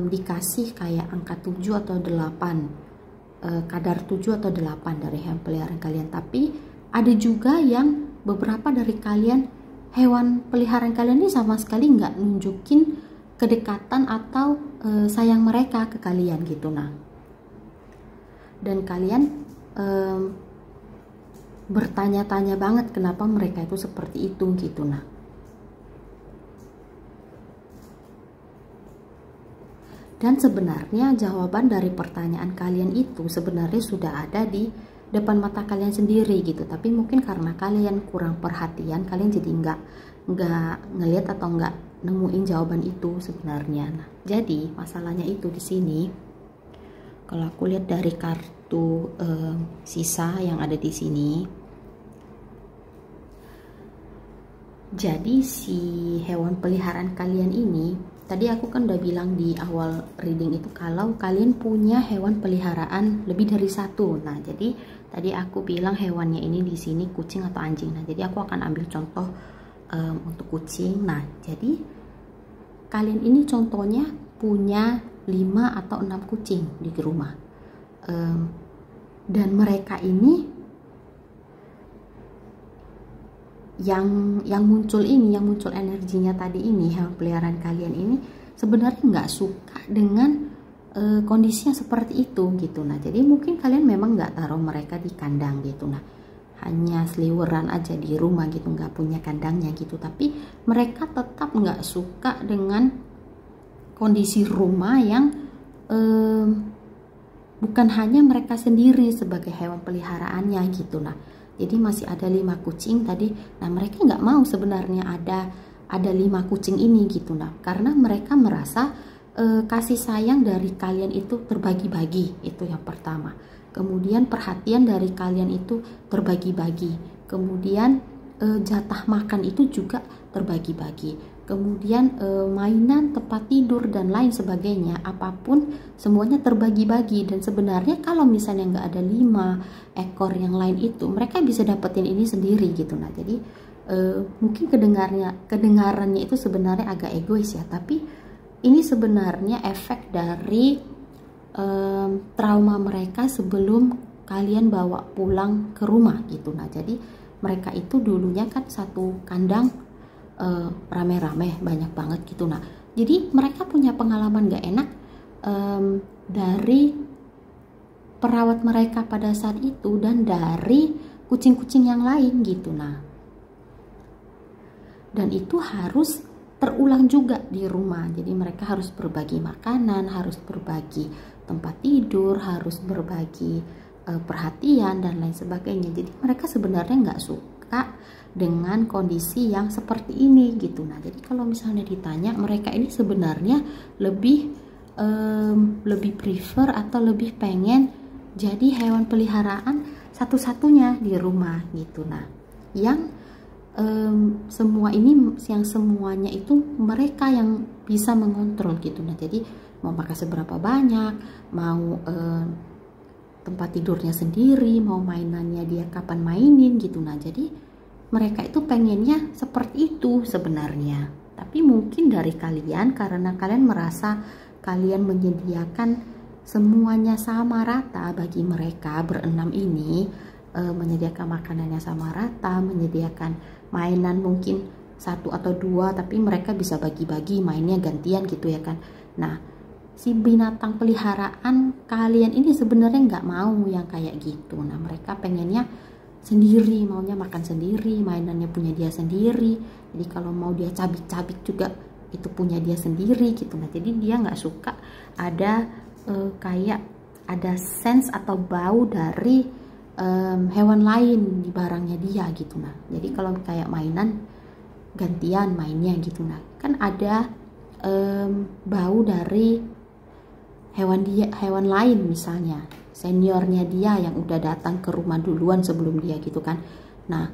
dikasih kayak angka 7 atau 8, kadar 7 atau 8 dari hewan peliharaan kalian. Tapi ada juga yang beberapa dari kalian, hewan peliharaan kalian ini sama sekali nggak nunjukin kedekatan atau sayang mereka ke kalian gitu. Nah, dan kalian bertanya-tanya banget kenapa mereka itu seperti itu gitu. Nah, dan sebenarnya jawaban dari pertanyaan kalian itu sebenarnya sudah ada di depan mata kalian sendiri gitu, tapi mungkin karena kalian kurang perhatian, kalian jadi nggak ngelihat atau nggak nemuin jawaban itu sebenarnya. Nah, jadi masalahnya itu di sini. Kalau aku lihat dari kartu sisa yang ada di sini, jadi si hewan peliharaan kalian ini, tadi aku kan udah bilang di awal reading itu kalau kalian punya hewan peliharaan lebih dari satu. Nah, jadi tadi aku bilang hewannya ini di sini kucing atau anjing. Nah, jadi aku akan ambil contoh untuk kucing. Nah, jadi kalian ini contohnya punya 5 atau 6 kucing di rumah, dan mereka ini yang muncul energinya tadi ini, hewan peliharaan kalian ini sebenarnya nggak suka dengan kondisinya seperti itu gitu. Nah, jadi mungkin kalian memang nggak taruh mereka di kandang gitu. Nah, hanya seliweran aja di rumah gitu, nggak punya kandangnya gitu. Tapi mereka tetap nggak suka dengan kondisi rumah yang bukan hanya mereka sendiri sebagai hewan peliharaannya gitu. Nah, jadi masih ada 5 kucing tadi. Nah, mereka nggak mau sebenarnya ada 5 kucing ini gitu. Nah, karena mereka merasa kasih sayang dari kalian itu terbagi-bagi, itu yang pertama. Kemudian perhatian dari kalian itu terbagi-bagi. Kemudian jatah makan itu juga terbagi-bagi. Kemudian mainan, tempat tidur dan lain sebagainya, apapun semuanya terbagi-bagi. Dan sebenarnya kalau misalnya nggak ada 5 ekor yang lain itu, mereka bisa dapetin ini sendiri gitu. Nah jadi mungkin kedengarannya itu sebenarnya agak egois ya, tapi ini sebenarnya efek dari trauma mereka sebelum kalian bawa pulang ke rumah gitu. Nah jadi mereka itu dulunya kan satu kandang rame-rame banyak banget gitu. Nah jadi mereka punya pengalaman gak enak dari perawat mereka pada saat itu dan dari kucing-kucing yang lain gitu. Nah dan itu harus terulang juga di rumah. Jadi mereka harus berbagi makanan, harus berbagi tempat tidur, harus berbagi perhatian dan lain sebagainya. Jadi mereka sebenarnya nggak suka dengan kondisi yang seperti ini gitu. Nah jadi kalau misalnya ditanya, mereka ini sebenarnya lebih prefer atau lebih pengen jadi hewan peliharaan satu-satunya di rumah gitu. Nah yang semua ini, yang semuanya itu mereka yang bisa mengontrol gitu. Nah jadi mau pakai seberapa banyak, mau tempat tidurnya sendiri, mau mainannya dia kapan mainin gitu. Nah jadi mereka itu pengennya seperti itu sebenarnya. Tapi mungkin dari kalian, karena kalian merasa kalian menyediakan semuanya sama rata bagi mereka berenam ini, menyediakan makanannya sama rata, menyediakan mainan mungkin 1 atau 2, tapi mereka bisa bagi-bagi mainnya gantian gitu ya kan. Nah si binatang peliharaan kalian ini sebenarnya nggak mau yang kayak gitu. Nah mereka pengennya sendiri, maunya makan sendiri, mainannya punya dia sendiri. Jadi kalau mau dia cabik-cabik juga itu punya dia sendiri gitu. Nah jadi dia nggak suka ada kayak ada sense atau bau dari hewan lain di barangnya dia gitu. Nah jadi kalau kayak mainan gantian mainnya gitu, nah kan ada bau dari hewan lain, misalnya seniornya dia yang udah datang ke rumah duluan sebelum dia gitu kan. Nah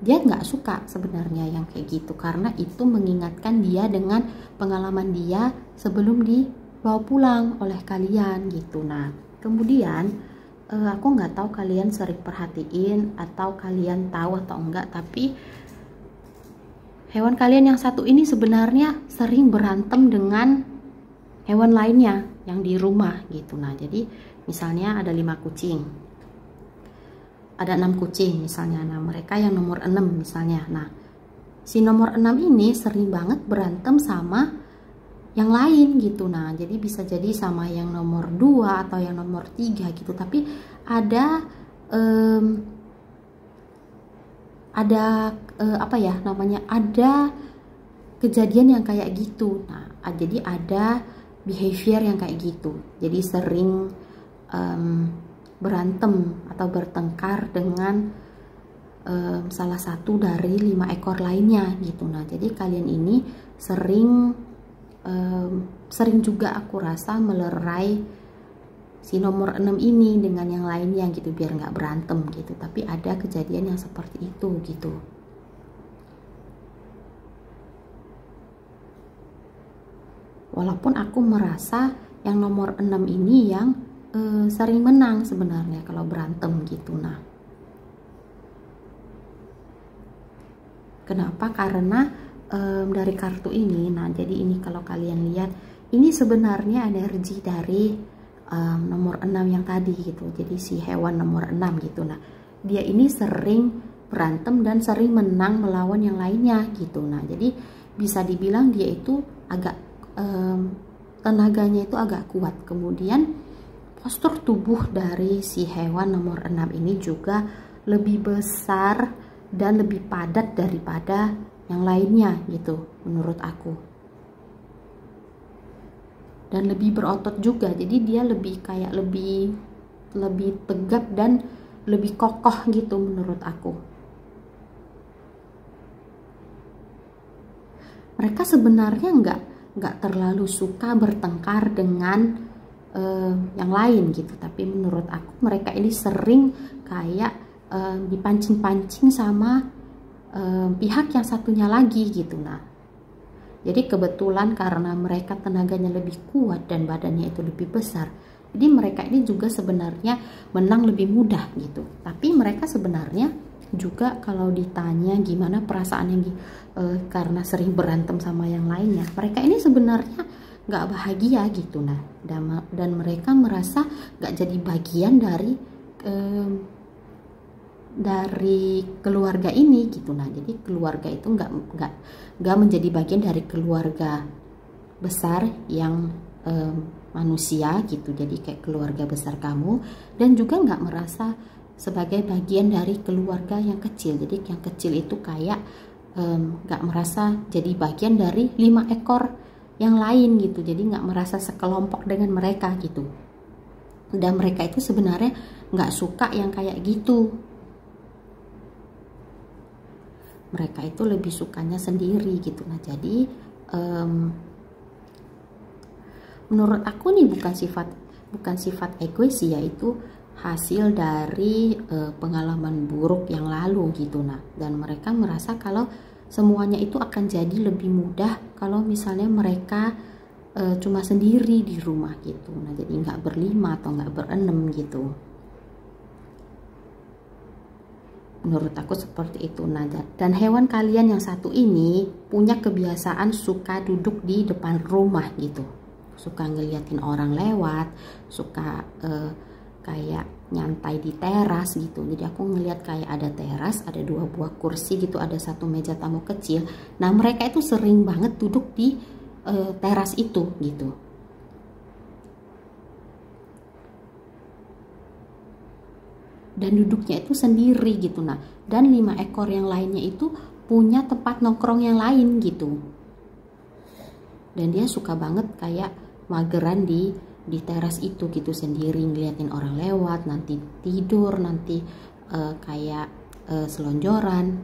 dia nggak suka sebenarnya yang kayak gitu, karena itu mengingatkan dia dengan pengalaman dia sebelum dibawa pulang oleh kalian gitu. Nah kemudian aku nggak tahu kalian sering perhatiin atau kalian tahu atau enggak, tapi hewan kalian yang satu ini sebenarnya sering berantem dengan hewan lainnya yang di rumah gitu. Nah jadi misalnya ada 5 kucing, ada 6 kucing misalnya. Nah mereka yang nomor 6 misalnya. Nah si nomor 6 ini sering banget berantem sama yang lain gitu. Nah jadi bisa jadi sama yang nomor 2 atau yang nomor 3 gitu. Tapi ada apa ya namanya, ada kejadian yang kayak gitu. Nah jadi ada behavior yang kayak gitu. Jadi sering berantem atau bertengkar dengan salah satu dari 5 ekor lainnya gitu. Nah jadi kalian ini sering juga aku rasa melerai si nomor 6 ini dengan yang lainnya gitu, biar nggak berantem gitu. Tapi ada kejadian yang seperti itu gitu. Walaupun aku merasa yang nomor 6 ini yang sering menang sebenarnya kalau berantem gitu. Nah kenapa? Karena dari kartu ini, nah jadi ini kalau kalian lihat, ini sebenarnya energi dari nomor 6 yang tadi gitu. Jadi si hewan nomor 6 gitu. Nah dia ini sering berantem dan sering menang melawan yang lainnya gitu. Nah jadi bisa dibilang dia itu agak tenaganya itu agak kuat. Kemudian postur tubuh dari si hewan nomor 6 ini juga lebih besar dan lebih padat daripada yang lainnya gitu menurut aku. Dan lebih berotot juga. Jadi dia lebih kayak lebih tegap dan lebih kokoh gitu menurut aku. Mereka sebenarnya nggak terlalu suka bertengkar dengan yang lain gitu. Tapi menurut aku mereka ini sering kayak dipancing-pancing sama pihak yang satunya lagi gitu. Nah, jadi kebetulan karena mereka tenaganya lebih kuat dan badannya itu lebih besar, jadi mereka ini juga sebenarnya menang lebih mudah gitu. Tapi mereka sebenarnya juga kalau ditanya gimana perasaannya karena sering berantem sama yang lainnya, mereka ini sebenarnya nggak bahagia gitu. Nah, dan mereka merasa nggak jadi bagian dari keluarga ini gitu. Nah, jadi keluarga itu nggak menjadi bagian dari keluarga besar yang manusia gitu. Jadi kayak keluarga besar kamu, dan juga nggak merasa sebagai bagian dari keluarga yang kecil. Jadi yang kecil itu kayak nggak merasa jadi bagian dari 5 ekor yang lain gitu. Jadi nggak merasa sekelompok dengan mereka gitu. Dan mereka itu sebenarnya nggak suka yang kayak gitu. Mereka itu lebih sukanya sendiri gitu. Nah, jadi menurut aku nih bukan sifat egois sih, yaitu hasil dari pengalaman buruk yang lalu gitu. Nah, dan mereka merasa kalau semuanya itu akan jadi lebih mudah kalau misalnya mereka cuma sendiri di rumah gitu. Nah, jadi nggak berlima atau nggak berenam gitu. Menurut aku seperti itu. Nah, dan hewan kalian yang satu ini punya kebiasaan suka duduk di depan rumah gitu, suka ngeliatin orang lewat, suka kayak nyantai di teras gitu. Jadi aku ngeliat kayak ada teras, ada 2 buah kursi gitu, ada 1 meja tamu kecil. Nah, mereka itu sering banget duduk di teras itu gitu. Dan duduknya itu sendiri gitu. Nah, dan 5 ekor yang lainnya itu punya tempat nongkrong yang lain gitu. Dan dia suka banget kayak mageran di teras itu gitu, sendiri ngeliatin orang lewat, nanti tidur, nanti kayak selonjoran.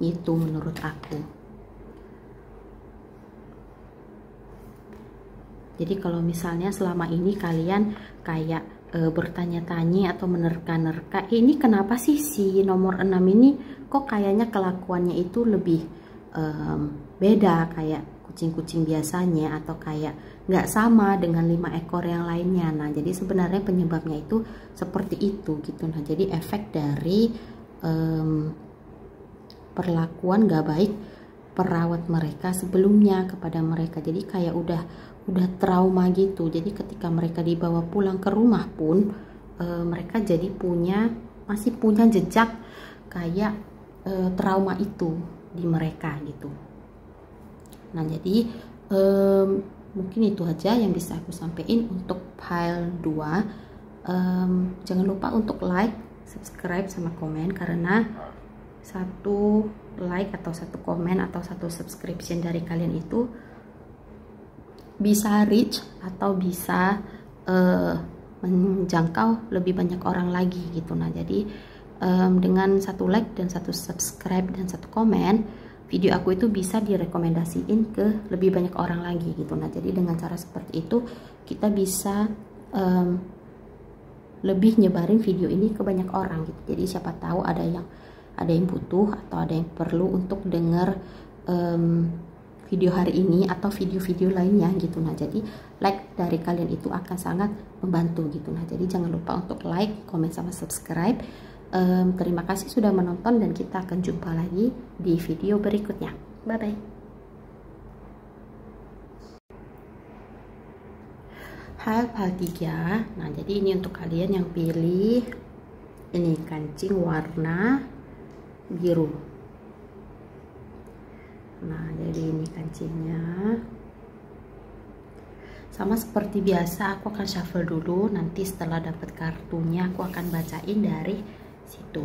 Itu menurut aku. Jadi kalau misalnya selama ini kalian kayak bertanya-tanya atau menerka-nerka, ini kenapa sih si nomor 6 ini kok kayaknya kelakuannya itu lebih beda kayak kucing-kucing biasanya, atau kayak nggak sama dengan 5 ekor yang lainnya. Nah, jadi sebenarnya penyebabnya itu seperti itu gitu. Nah, jadi efek dari perlakuan gak baik perawat mereka sebelumnya kepada mereka. Jadi kayak udah trauma gitu. Jadi ketika mereka dibawa pulang ke rumah pun mereka jadi masih punya jejak kayak trauma itu di mereka gitu. Nah, jadi mungkin itu aja yang bisa aku sampaikan untuk file 2. Jangan lupa untuk like, subscribe, sama komen, karena 1 like atau 1 komen atau 1 subscription dari kalian itu bisa reach atau bisa menjangkau lebih banyak orang lagi gitu. Nah, jadi dengan 1 like dan 1 subscribe dan 1 komen, video aku itu bisa direkomendasiin ke lebih banyak orang lagi gitu. Nah, jadi dengan cara seperti itu kita bisa lebih nyebarin video ini ke banyak orang gitu. Jadi siapa tahu ada yang butuh atau ada yang perlu untuk dengar video hari ini atau video-video lainnya gitu. Nah, jadi like dari kalian itu akan sangat membantu gitu. Nah, jadi jangan lupa untuk like, komen, sama subscribe. Terima kasih sudah menonton, dan kita akan jumpa lagi di video berikutnya. Bye bye. Hal 3. Nah, jadi ini untuk kalian yang pilih ini kancing warna biru. Nah, jadi ini kancingnya. Sama seperti biasa, aku akan shuffle dulu. Nanti setelah dapat kartunya, aku akan bacain dari situ.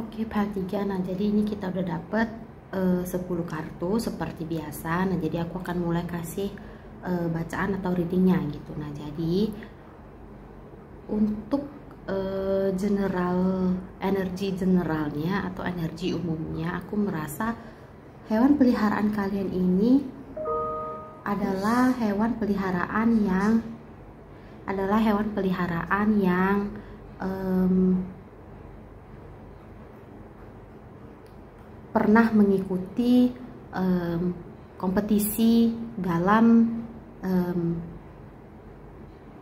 Oke, pile 3. Nah, jadi ini kita udah dapet 10 kartu seperti biasa. Nah, jadi aku akan mulai kasih bacaan atau readingnya gitu. Nah, jadi untuk energi generalnya atau energi umumnya, aku merasa hewan peliharaan kalian ini adalah hewan peliharaan yang pernah mengikuti kompetisi dalam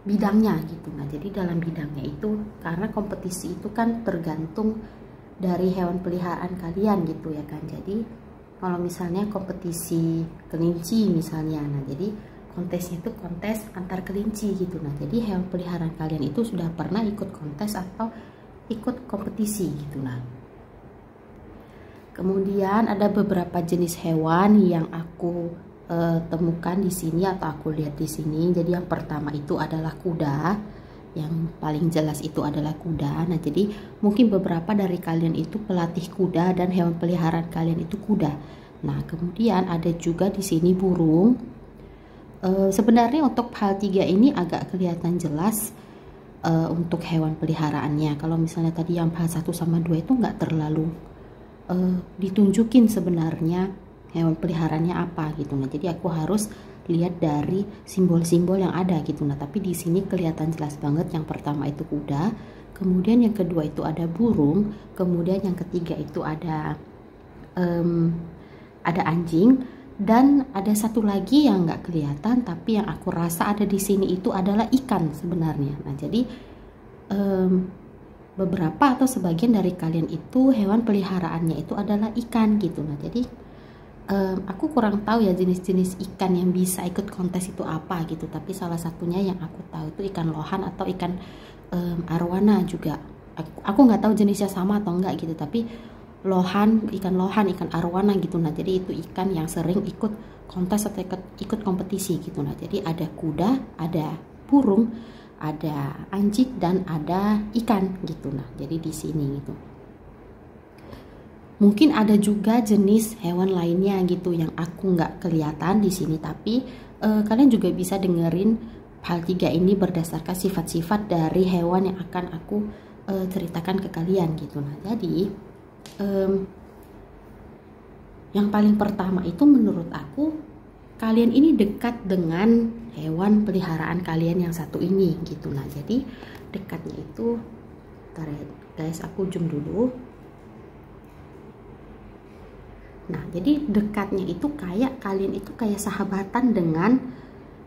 bidangnya gitu. Nah, jadi dalam bidangnya itu, karena kompetisi itu kan tergantung dari hewan peliharaan kalian gitu ya kan. Jadi kalau misalnya kompetisi kelinci misalnya, nah jadi kontesnya itu kontes antar kelinci gitu. Nah, jadi hewan peliharaan kalian itu sudah pernah ikut kontes atau ikut kompetisi gitu. Nah, kemudian ada beberapa jenis hewan yang aku temukan di sini atau aku lihat di sini. Jadi yang pertama itu adalah kuda. Yang paling jelas itu adalah kuda. Nah, jadi mungkin beberapa dari kalian itu pelatih kuda dan hewan peliharaan kalian itu kuda. Nah, kemudian ada juga di sini burung. Sebenarnya untuk hal 3 ini agak kelihatan jelas untuk hewan peliharaannya. Kalau misalnya tadi yang hal 1 sama 2 itu nggak terlalu ditunjukin sebenarnya hewan peliharaannya apa gitu. Nah, jadi aku harus lihat dari simbol-simbol yang ada gitu. Nah, tapi di sini kelihatan jelas banget. Yang pertama itu kuda, kemudian yang kedua itu ada burung, kemudian yang ketiga itu ada anjing, dan ada satu lagi yang nggak kelihatan tapi yang aku rasa ada di sini itu adalah ikan sebenarnya. Nah, jadi beberapa atau sebagian dari kalian itu hewan peliharaannya itu adalah ikan gitu. Nah, jadi aku kurang tahu ya jenis-jenis ikan yang bisa ikut kontes itu apa gitu. Tapi salah satunya yang aku tahu itu ikan lohan atau ikan arwana juga. Aku nggak tahu jenisnya sama atau enggak gitu. Tapi ikan lohan, ikan arwana gitu. Nah, jadi itu ikan yang sering ikut kontes atau ikut kompetisi gitu. Nah, jadi ada kuda, ada burung, ada anjing, dan ada ikan gitu. Nah, jadi di sini gitu. Mungkin ada juga jenis hewan lainnya gitu yang aku nggak kelihatan di sini, tapi kalian juga bisa dengerin hal 3 ini berdasarkan sifat-sifat dari hewan yang akan aku ceritakan ke kalian gitu. Nah, jadi yang paling pertama itu menurut aku, kalian ini dekat dengan hewan peliharaan kalian yang satu ini gitu. Nah, jadi dekatnya itu, bentar ya guys, aku zoom dulu. Nah, jadi dekatnya itu kayak kalian itu kayak sahabatan dengan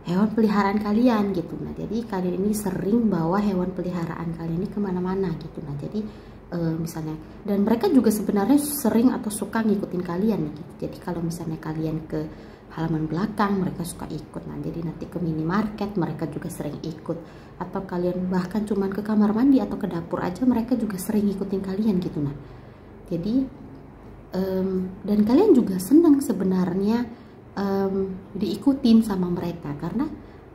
hewan peliharaan kalian gitu. Nah, jadi kalian ini sering bawa hewan peliharaan kalian ini kemana-mana gitu. Nah, jadi misalnya, dan mereka juga sebenarnya sering atau suka ngikutin kalian gitu. Jadi kalau misalnya kalian ke halaman belakang, mereka suka ikut. Nah, jadi nanti ke minimarket mereka juga sering ikut. Atau kalian bahkan cuman ke kamar mandi atau ke dapur aja, mereka juga sering ngikutin kalian gitu. Nah, jadi dan kalian juga senang sebenarnya diikutin sama mereka karena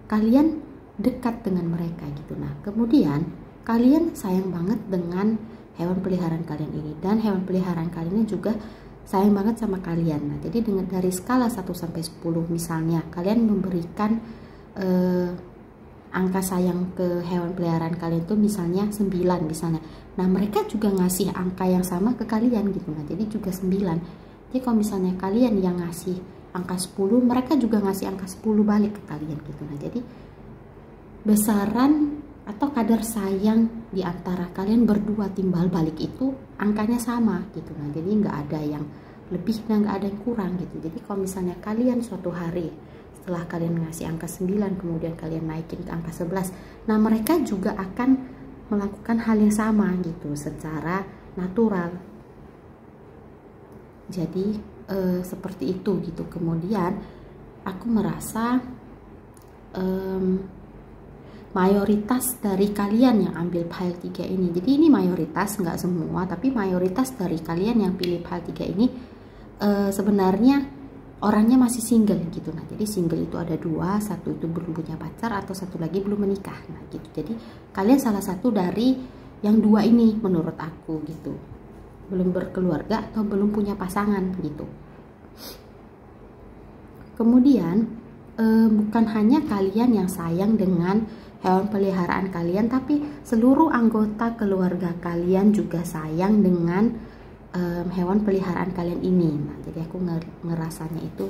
kalian dekat dengan mereka gitu. Nah, kemudian kalian sayang banget dengan hewan peliharaan kalian ini, dan hewan peliharaan kalian juga sayang banget sama kalian. Nah, jadi dari skala 1 sampai 10 misalnya kalian memberikan angka sayang ke hewan peliharaan kalian itu misalnya 9 misalnya. Nah, mereka juga ngasih angka yang sama ke kalian gitu. Nah, jadi juga 9. Jadi kalau misalnya kalian yang ngasih angka 10, mereka juga ngasih angka 10 balik ke kalian gitu. Nah, jadi besaran atau kadar sayang di antara kalian berdua timbal balik itu angkanya sama gitu. Nah, jadi nggak ada yang lebih dan nggak ada yang kurang gitu. Jadi kalau misalnya kalian suatu hari setelah kalian ngasih angka 9 kemudian kalian naikin ke angka 11, nah mereka juga akan melakukan hal yang sama gitu secara natural. Jadi seperti itu gitu. Kemudian aku merasa mayoritas dari kalian yang ambil pile 3 ini, jadi ini mayoritas, nggak semua, tapi mayoritas dari kalian yang pilih pile 3 ini sebenarnya orangnya masih single gitu. Nah, jadi single itu ada 2, satu itu belum punya pacar atau satu lagi belum menikah. Nah, gitu. Jadi kalian salah satu dari yang 2 ini menurut aku gitu. belum berkeluarga atau belum punya pasangan gitu. Kemudian bukan hanya kalian yang sayang dengan hewan peliharaan kalian, tapi seluruh anggota keluarga kalian juga sayang dengan hewan peliharaan kalian ini. Nah, jadi aku ngerasanya itu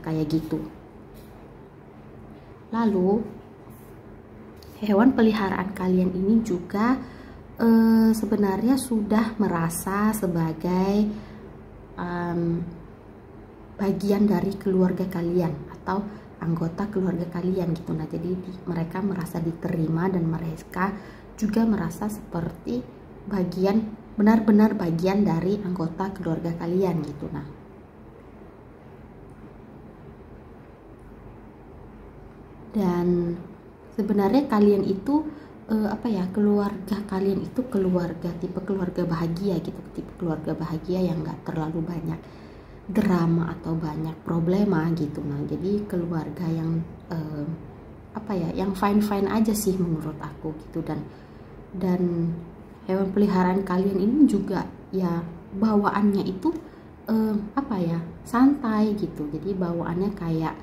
kayak gitu. Lalu hewan peliharaan kalian ini juga sebenarnya sudah merasa sebagai bagian dari keluarga kalian atau anggota keluarga kalian gitu. Nah, jadi mereka merasa diterima dan mereka juga merasa seperti bagian, benar-benar bagian dari anggota keluarga kalian gitu. Nah, dan sebenarnya kalian itu keluarga kalian itu tipe keluarga bahagia gitu, tipe keluarga bahagia yang gak terlalu banyak drama atau banyak problema gitu. Nah, jadi keluarga yang yang fine aja sih menurut aku gitu. Dan hewan peliharaan kalian ini juga ya bawaannya itu santai gitu. Jadi bawaannya kayak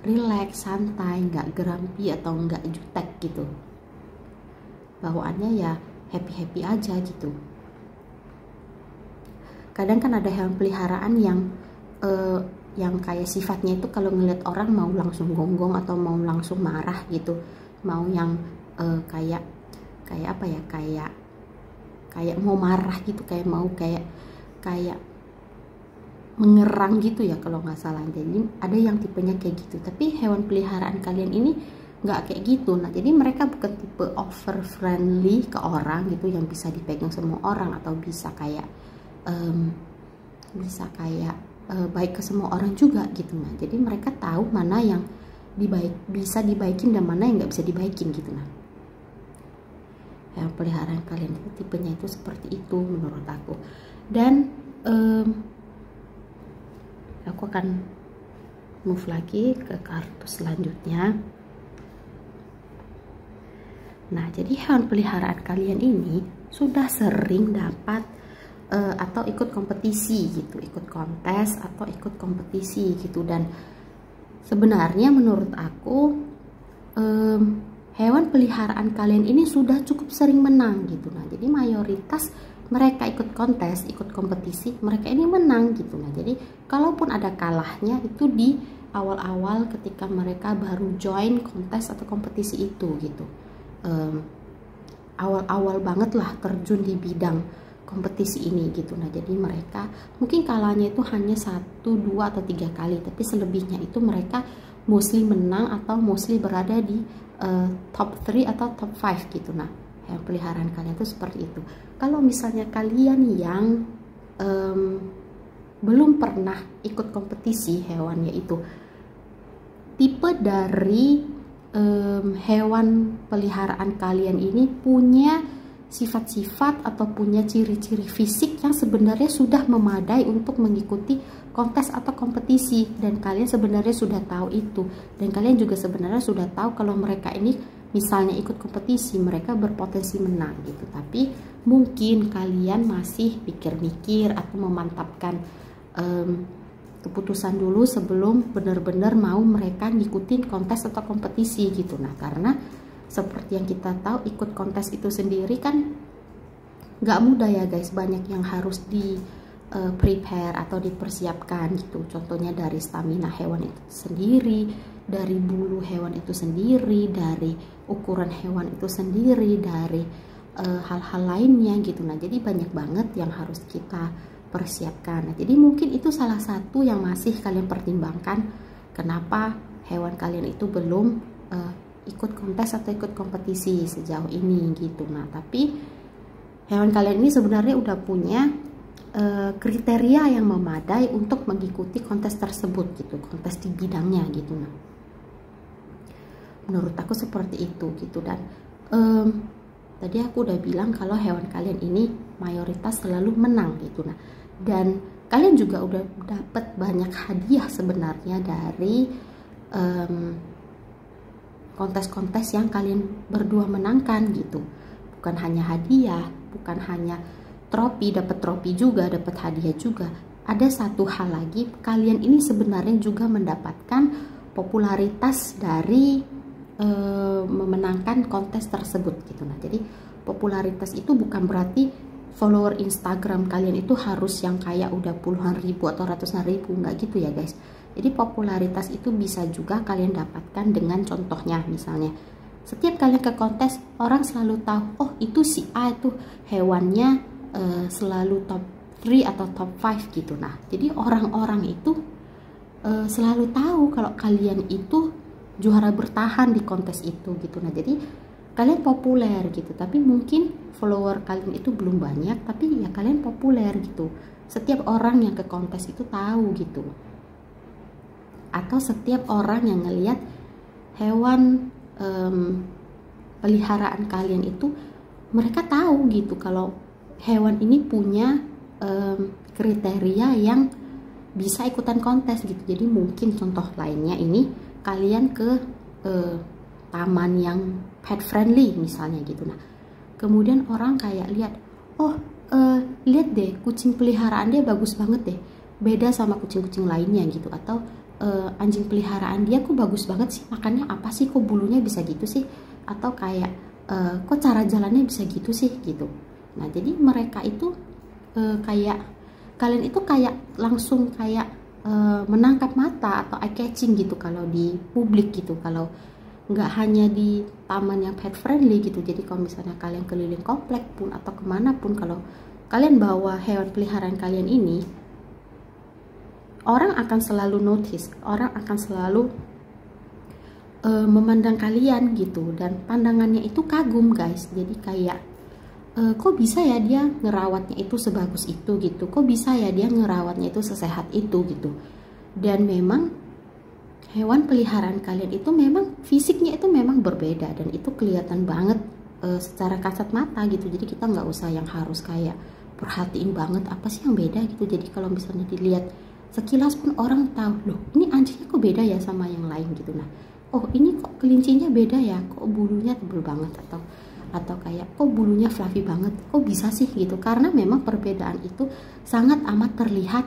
relax, santai, nggak grumpy atau nggak jutek gitu. Bawaannya ya happy aja gitu. Kadang kan ada hewan peliharaan yang kayak sifatnya itu kalau ngeliat orang mau langsung gonggong atau mau langsung marah gitu, mau yang kayak mau marah gitu, kayak mengerang gitu ya kalau nggak salah. Jadi ada yang tipenya kayak gitu, tapi hewan peliharaan kalian ini nggak kayak gitu. Nah, jadi mereka bukan tipe over friendly ke orang gitu yang bisa dipegang semua orang atau bisa kayak baik ke semua orang juga gitu. Nah, jadi mereka tahu mana yang bisa dibaikin dan mana yang nggak bisa dibaikin gitu. Nah, yang peliharaan kalian itu tipenya itu seperti itu menurut aku. Dan aku akan move lagi ke kartu selanjutnya. Nah, jadi hewan peliharaan kalian ini sudah sering dapat atau ikut kompetisi gitu, ikut kontes atau ikut kompetisi gitu. Dan sebenarnya menurut aku hewan peliharaan kalian ini sudah cukup sering menang gitu. Nah, jadi mayoritas mereka ikut kontes, ikut kompetisi, mereka ini menang gitu. Nah, jadi kalaupun ada kalahnya itu di awal-awal ketika mereka baru join kontes atau kompetisi itu gitu. Awal-awal banget lah terjun di bidang kompetisi ini gitu. Nah, jadi mereka mungkin kalahnya itu hanya 1, 2 atau 3 kali, tapi selebihnya itu mereka mostly menang atau mostly berada di top 3 atau top 5 gitu. Nah, yang peliharaan kalian itu seperti itu. Kalau misalnya kalian yang belum pernah ikut kompetisi hewan, yaitu tipe dari hewan peliharaan kalian ini punya sifat-sifat atau punya ciri-ciri fisik yang sebenarnya sudah memadai untuk mengikuti kontes atau kompetisi, dan kalian sebenarnya sudah tahu itu, dan kalian juga sebenarnya sudah tahu kalau mereka ini misalnya ikut kompetisi mereka berpotensi menang gitu. Tapi mungkin kalian masih pikir-mikir atau memantapkan keputusan dulu sebelum benar-benar mau mereka ngikutin kontes atau kompetisi gitu. Nah, karena seperti yang kita tahu ikut kontes itu sendiri kan nggak mudah ya guys, banyak yang harus di prepare atau dipersiapkan gitu. Contohnya dari stamina hewan itu sendiri, dari bulu hewan itu sendiri, dari ukuran hewan itu sendiri, dari hal-hal lainnya gitu. Nah, jadi banyak banget yang harus kita persiapkan. Nah, jadi mungkin itu salah satu yang masih kalian pertimbangkan kenapa hewan kalian itu belum ikut kontes atau ikut kompetisi sejauh ini gitu. Nah, tapi hewan kalian ini sebenarnya udah punya kriteria yang memadai untuk mengikuti kontes tersebut gitu, kontes di bidangnya gitu. Nah, menurut aku seperti itu gitu. Dan tadi aku udah bilang kalau hewan kalian ini mayoritas selalu menang gitu. Nah, dan kalian juga udah dapat banyak hadiah sebenarnya dari kontes-kontes yang kalian berdua menangkan gitu. Bukan hanya hadiah, bukan hanya dapat trofi juga, dapat hadiah juga. Ada satu hal lagi, kalian ini sebenarnya juga mendapatkan popularitas dari memenangkan kontes tersebut gitu. Nah, jadi popularitas itu bukan berarti follower Instagram kalian itu harus yang kayak udah puluhan ribu atau ratusan ribu, nggak gitu ya guys. Jadi popularitas itu bisa juga kalian dapatkan dengan contohnya, misalnya setiap kalian ke kontes, orang selalu tahu, oh itu si A itu hewannya selalu top 3 atau top 5 gitu. Nah, jadi orang-orang itu selalu tahu kalau kalian itu juara bertahan di kontes itu gitu. Nah, jadi kalian populer gitu, tapi mungkin follower kalian itu belum banyak, tapi ya kalian populer gitu. Setiap orang yang ke kontes itu tahu gitu. Atau setiap orang yang ngelihat hewan peliharaan kalian itu, mereka tahu gitu kalau hewan ini punya kriteria yang bisa ikutan kontes gitu. Jadi mungkin contoh lainnya ini kalian ke taman yang pet friendly misalnya gitu. Nah, kemudian orang kayak lihat, oh lihat deh kucing peliharaan dia bagus banget deh, beda sama kucing-kucing lainnya gitu. Atau anjing peliharaan dia kok bagus banget sih, makannya apa sih, kok bulunya bisa gitu sih, atau kayak kok cara jalannya bisa gitu sih gitu. Nah, jadi mereka itu kayak kalian itu kayak langsung kayak menangkap mata atau eye catching gitu kalau di publik gitu, kalau nggak hanya di taman yang pet friendly gitu. Jadi kalau misalnya kalian keliling komplek pun atau kemana pun, kalau kalian bawa hewan peliharaan kalian ini, orang akan selalu notice, orang akan selalu memandang kalian gitu, dan pandangannya itu kagum guys. Jadi kayak kok bisa ya dia ngerawatnya itu sebagus itu gitu, kok bisa ya dia ngerawatnya itu sesehat itu gitu. Dan memang hewan peliharaan kalian itu memang fisiknya itu memang berbeda, dan itu kelihatan banget secara kasat mata gitu. Jadi kita nggak usah yang harus kayak perhatiin banget apa sih yang beda gitu. Jadi kalau misalnya dilihat sekilas pun orang tahu, loh ini anjingnya kok beda ya sama yang lain gitu. Nah, oh ini kok kelincinya beda ya, kok bulunya tebel banget, atau kayak kok bulunya fluffy banget, kok bisa sih gitu. Karena memang perbedaan itu sangat amat terlihat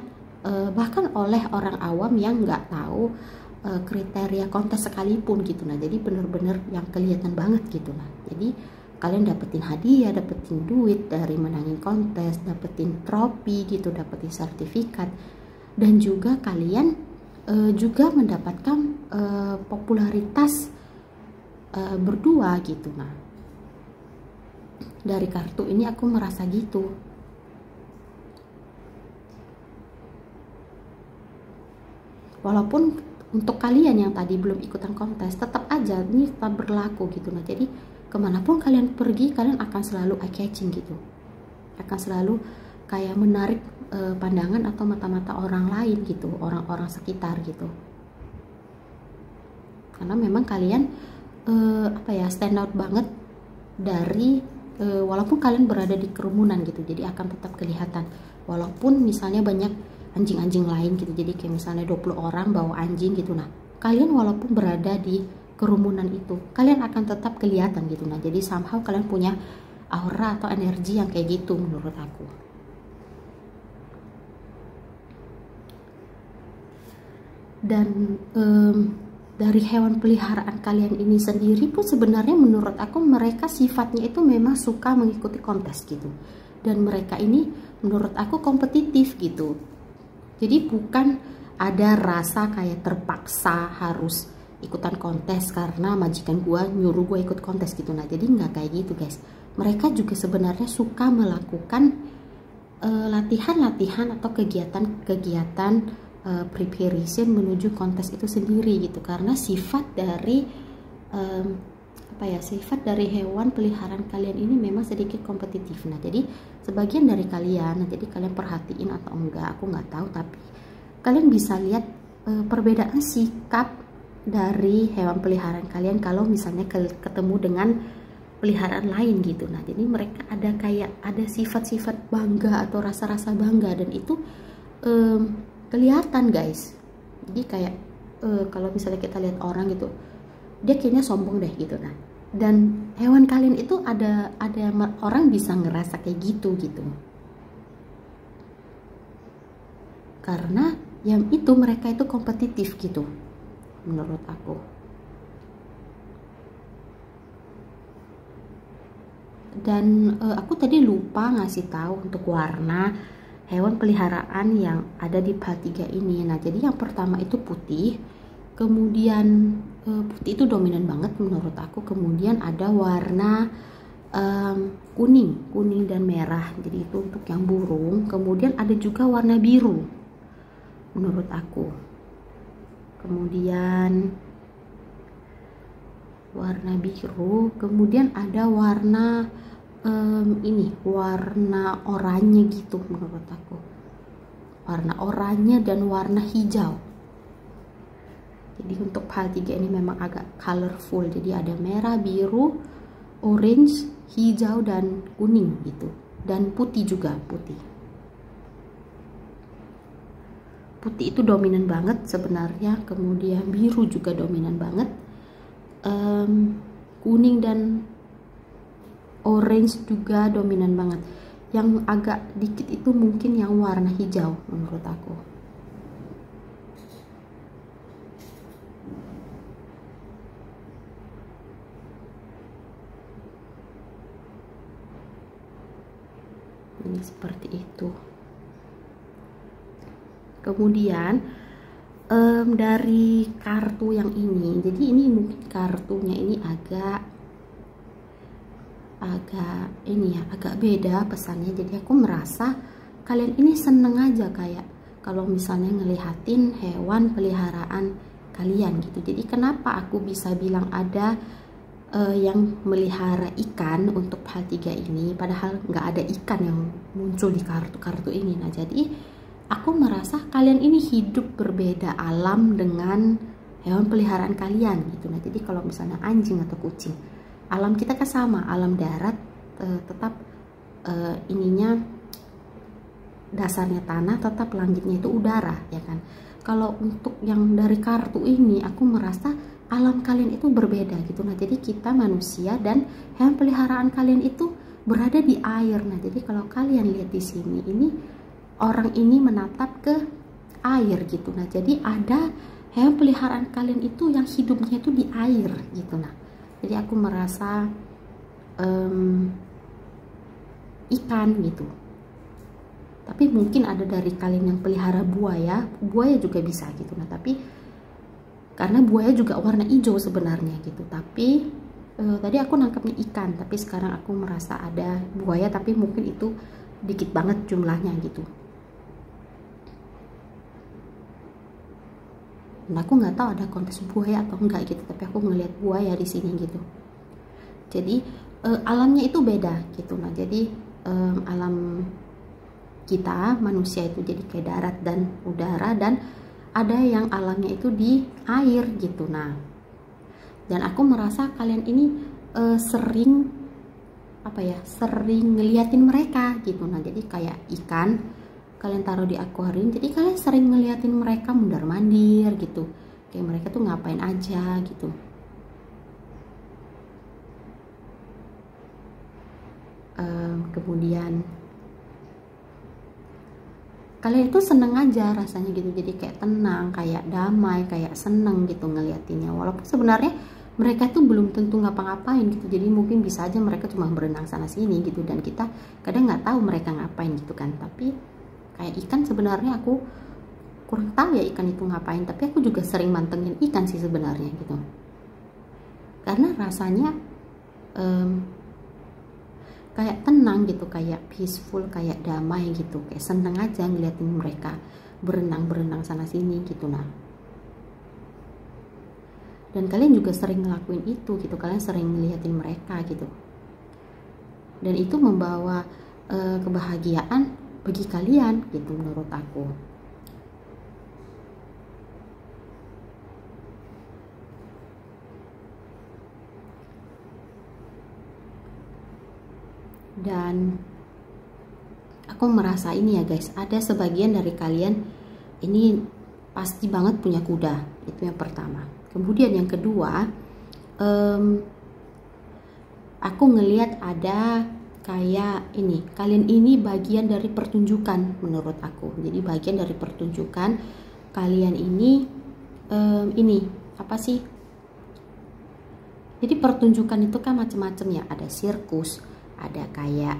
bahkan oleh orang awam yang nggak tahu kriteria kontes sekalipun gitu. Nah, jadi bener-bener yang kelihatan banget gitu. Nah, jadi kalian dapetin hadiah, dapetin duit dari menangin kontes, dapetin trofi gitu, dapetin sertifikat, dan juga kalian juga mendapatkan popularitas berdua gitu. Nah, dari kartu ini aku merasa gitu. Walaupun untuk kalian yang tadi belum ikutan kontes, tetap aja ini tetap berlaku gitu. Nah, jadi kemanapun kalian pergi, kalian akan selalu eye catching gitu, akan selalu kayak menarik pandangan atau mata-mata orang lain gitu, orang-orang sekitar gitu. Karena memang kalian stand out banget dari walaupun kalian berada di kerumunan gitu, jadi akan tetap kelihatan. Walaupun misalnya banyak anjing-anjing lain gitu, jadi kayak misalnya 20 orang bawa anjing gitu. Nah, kalian walaupun berada di kerumunan itu, kalian akan tetap kelihatan gitu. Nah, jadi somehow kalian punya aura atau energi yang kayak gitu menurut aku. Dan dari hewan peliharaan kalian ini sendiri pun sebenarnya menurut aku mereka sifatnya itu memang suka mengikuti kontes gitu, dan mereka ini menurut aku kompetitif gitu. Jadi bukan ada rasa kayak terpaksa harus ikutan kontes karena majikan gua nyuruh gua ikut kontes gitu. Nah, jadi nggak kayak gitu guys. Mereka juga sebenarnya suka melakukan latihan-latihan atau kegiatan-kegiatan preparation menuju kontes itu sendiri gitu. Karena sifat dari sifat dari hewan peliharaan kalian ini memang sedikit kompetitif. Nah, jadi sebagian dari kalian, nah jadi kalian perhatiin atau enggak aku nggak tahu, tapi kalian bisa lihat perbedaan sikap dari hewan peliharaan kalian kalau misalnya ketemu dengan peliharaan lain gitu. Nah, jadi mereka ada sifat-sifat bangga atau rasa-rasa bangga, dan itu kelihatan guys. Jadi kayak kalau misalnya kita lihat orang gitu, dia kayaknya sombong deh gitu. Nah, dan hewan kalian itu ada orang bisa ngerasa kayak gitu. karena yang itu mereka itu kompetitif gitu menurut aku. Dan aku tadi lupa ngasih tahu untuk warna hewan peliharaan yang ada di PAL 3 ini. Nah, jadi yang pertama itu putih, kemudian putih itu dominan banget menurut aku. Kemudian ada warna kuning dan merah, jadi itu untuk yang burung. Kemudian ada juga warna biru menurut aku. Kemudian warna biru, kemudian ada warna ini warna oranye gitu menurut aku, warna oranye dan warna hijau. Jadi untuk PAL 3 ini memang agak colorful, jadi ada merah, biru, orange, hijau dan kuning gitu, dan putih juga. Putih itu dominan banget sebenarnya, kemudian biru juga dominan banget, kuning dan orange juga dominan banget. Yang agak dikit itu mungkin yang warna hijau menurut aku. Ini seperti itu. Kemudian dari kartu yang ini, jadi ini mungkin kartunya ini agak ini ya, agak beda pesannya. Jadi aku merasa kalian ini seneng aja kayak kalau misalnya ngelihatin hewan peliharaan kalian gitu. Jadi kenapa aku bisa bilang ada yang melihara ikan untuk PAL 3 ini, padahal nggak ada ikan yang muncul di kartu-kartu ini. Nah, jadi aku merasa kalian ini hidup berbeda alam dengan hewan peliharaan kalian gitu. Nah, jadi kalau misalnya anjing atau kucing, alam kita kan sama, alam darat, tetap ininya dasarnya tanah, tetap langitnya itu udara ya kan. Kalau untuk yang dari kartu ini, aku merasa alam kalian itu berbeda gitu. Nah, jadi kita manusia dan hewan peliharaan kalian itu berada di air. Nah, jadi kalau kalian lihat di sini, ini orang ini menatap ke air gitu. Nah, jadi ada hewan peliharaan kalian itu yang hidupnya itu di air gitu. Nah, jadi aku merasa ikan gitu. Tapi mungkin ada dari kalian yang pelihara buaya juga bisa gitu. Nah, tapi karena buaya juga warna hijau sebenarnya gitu. Tapi tadi aku nangkapnya ikan, tapi sekarang aku merasa ada buaya, tapi mungkin itu dikit banget jumlahnya gitu. Nah, aku nggak tahu ada kontes buaya atau enggak gitu, tapi aku ngelihat buaya di sini gitu. Jadi alamnya itu beda gitu. Nah, jadi alam kita manusia itu jadi kayak darat dan udara, dan ada yang alamnya itu di air gitu. Nah, dan aku merasa kalian ini sering ngeliatin mereka gitu. Nah, jadi kayak ikan kalian taruh di akuarium, jadi kalian sering ngeliatin mereka mundar mandir gitu, kayak mereka tuh ngapain aja gitu. Kemudian kalian itu seneng aja rasanya gitu, jadi kayak tenang, kayak damai, kayak seneng gitu ngeliatinnya. Walaupun sebenarnya mereka tuh belum tentu ngapa-ngapain gitu, jadi mungkin bisa aja mereka cuma berenang sana sini gitu, dan kita kadang nggak tahu mereka ngapain gitu kan. Tapi kayak ikan sebenarnya aku kurang tahu ya ikan itu ngapain, tapi aku juga sering mantengin ikan sih sebenarnya gitu, karena rasanya kayak tenang gitu, kayak peaceful, kayak damai gitu, kayak seneng aja ngeliatin mereka berenang sana sini gitu. Nah, dan kalian juga sering ngelakuin itu gitu, kalian sering ngeliatin mereka gitu, dan itu membawa kebahagiaan bagi kalian gitu menurut aku. Dan aku merasa ini ya guys, ada sebagian dari kalian ini pasti banget punya kuda, itu yang pertama. Kemudian yang kedua, aku ngelihat ada kayak ini, kalian ini bagian dari pertunjukan menurut aku. Jadi bagian dari pertunjukan kalian ini apa sih? Jadi pertunjukan itu kan macam-macam ya, ada sirkus, ada kayak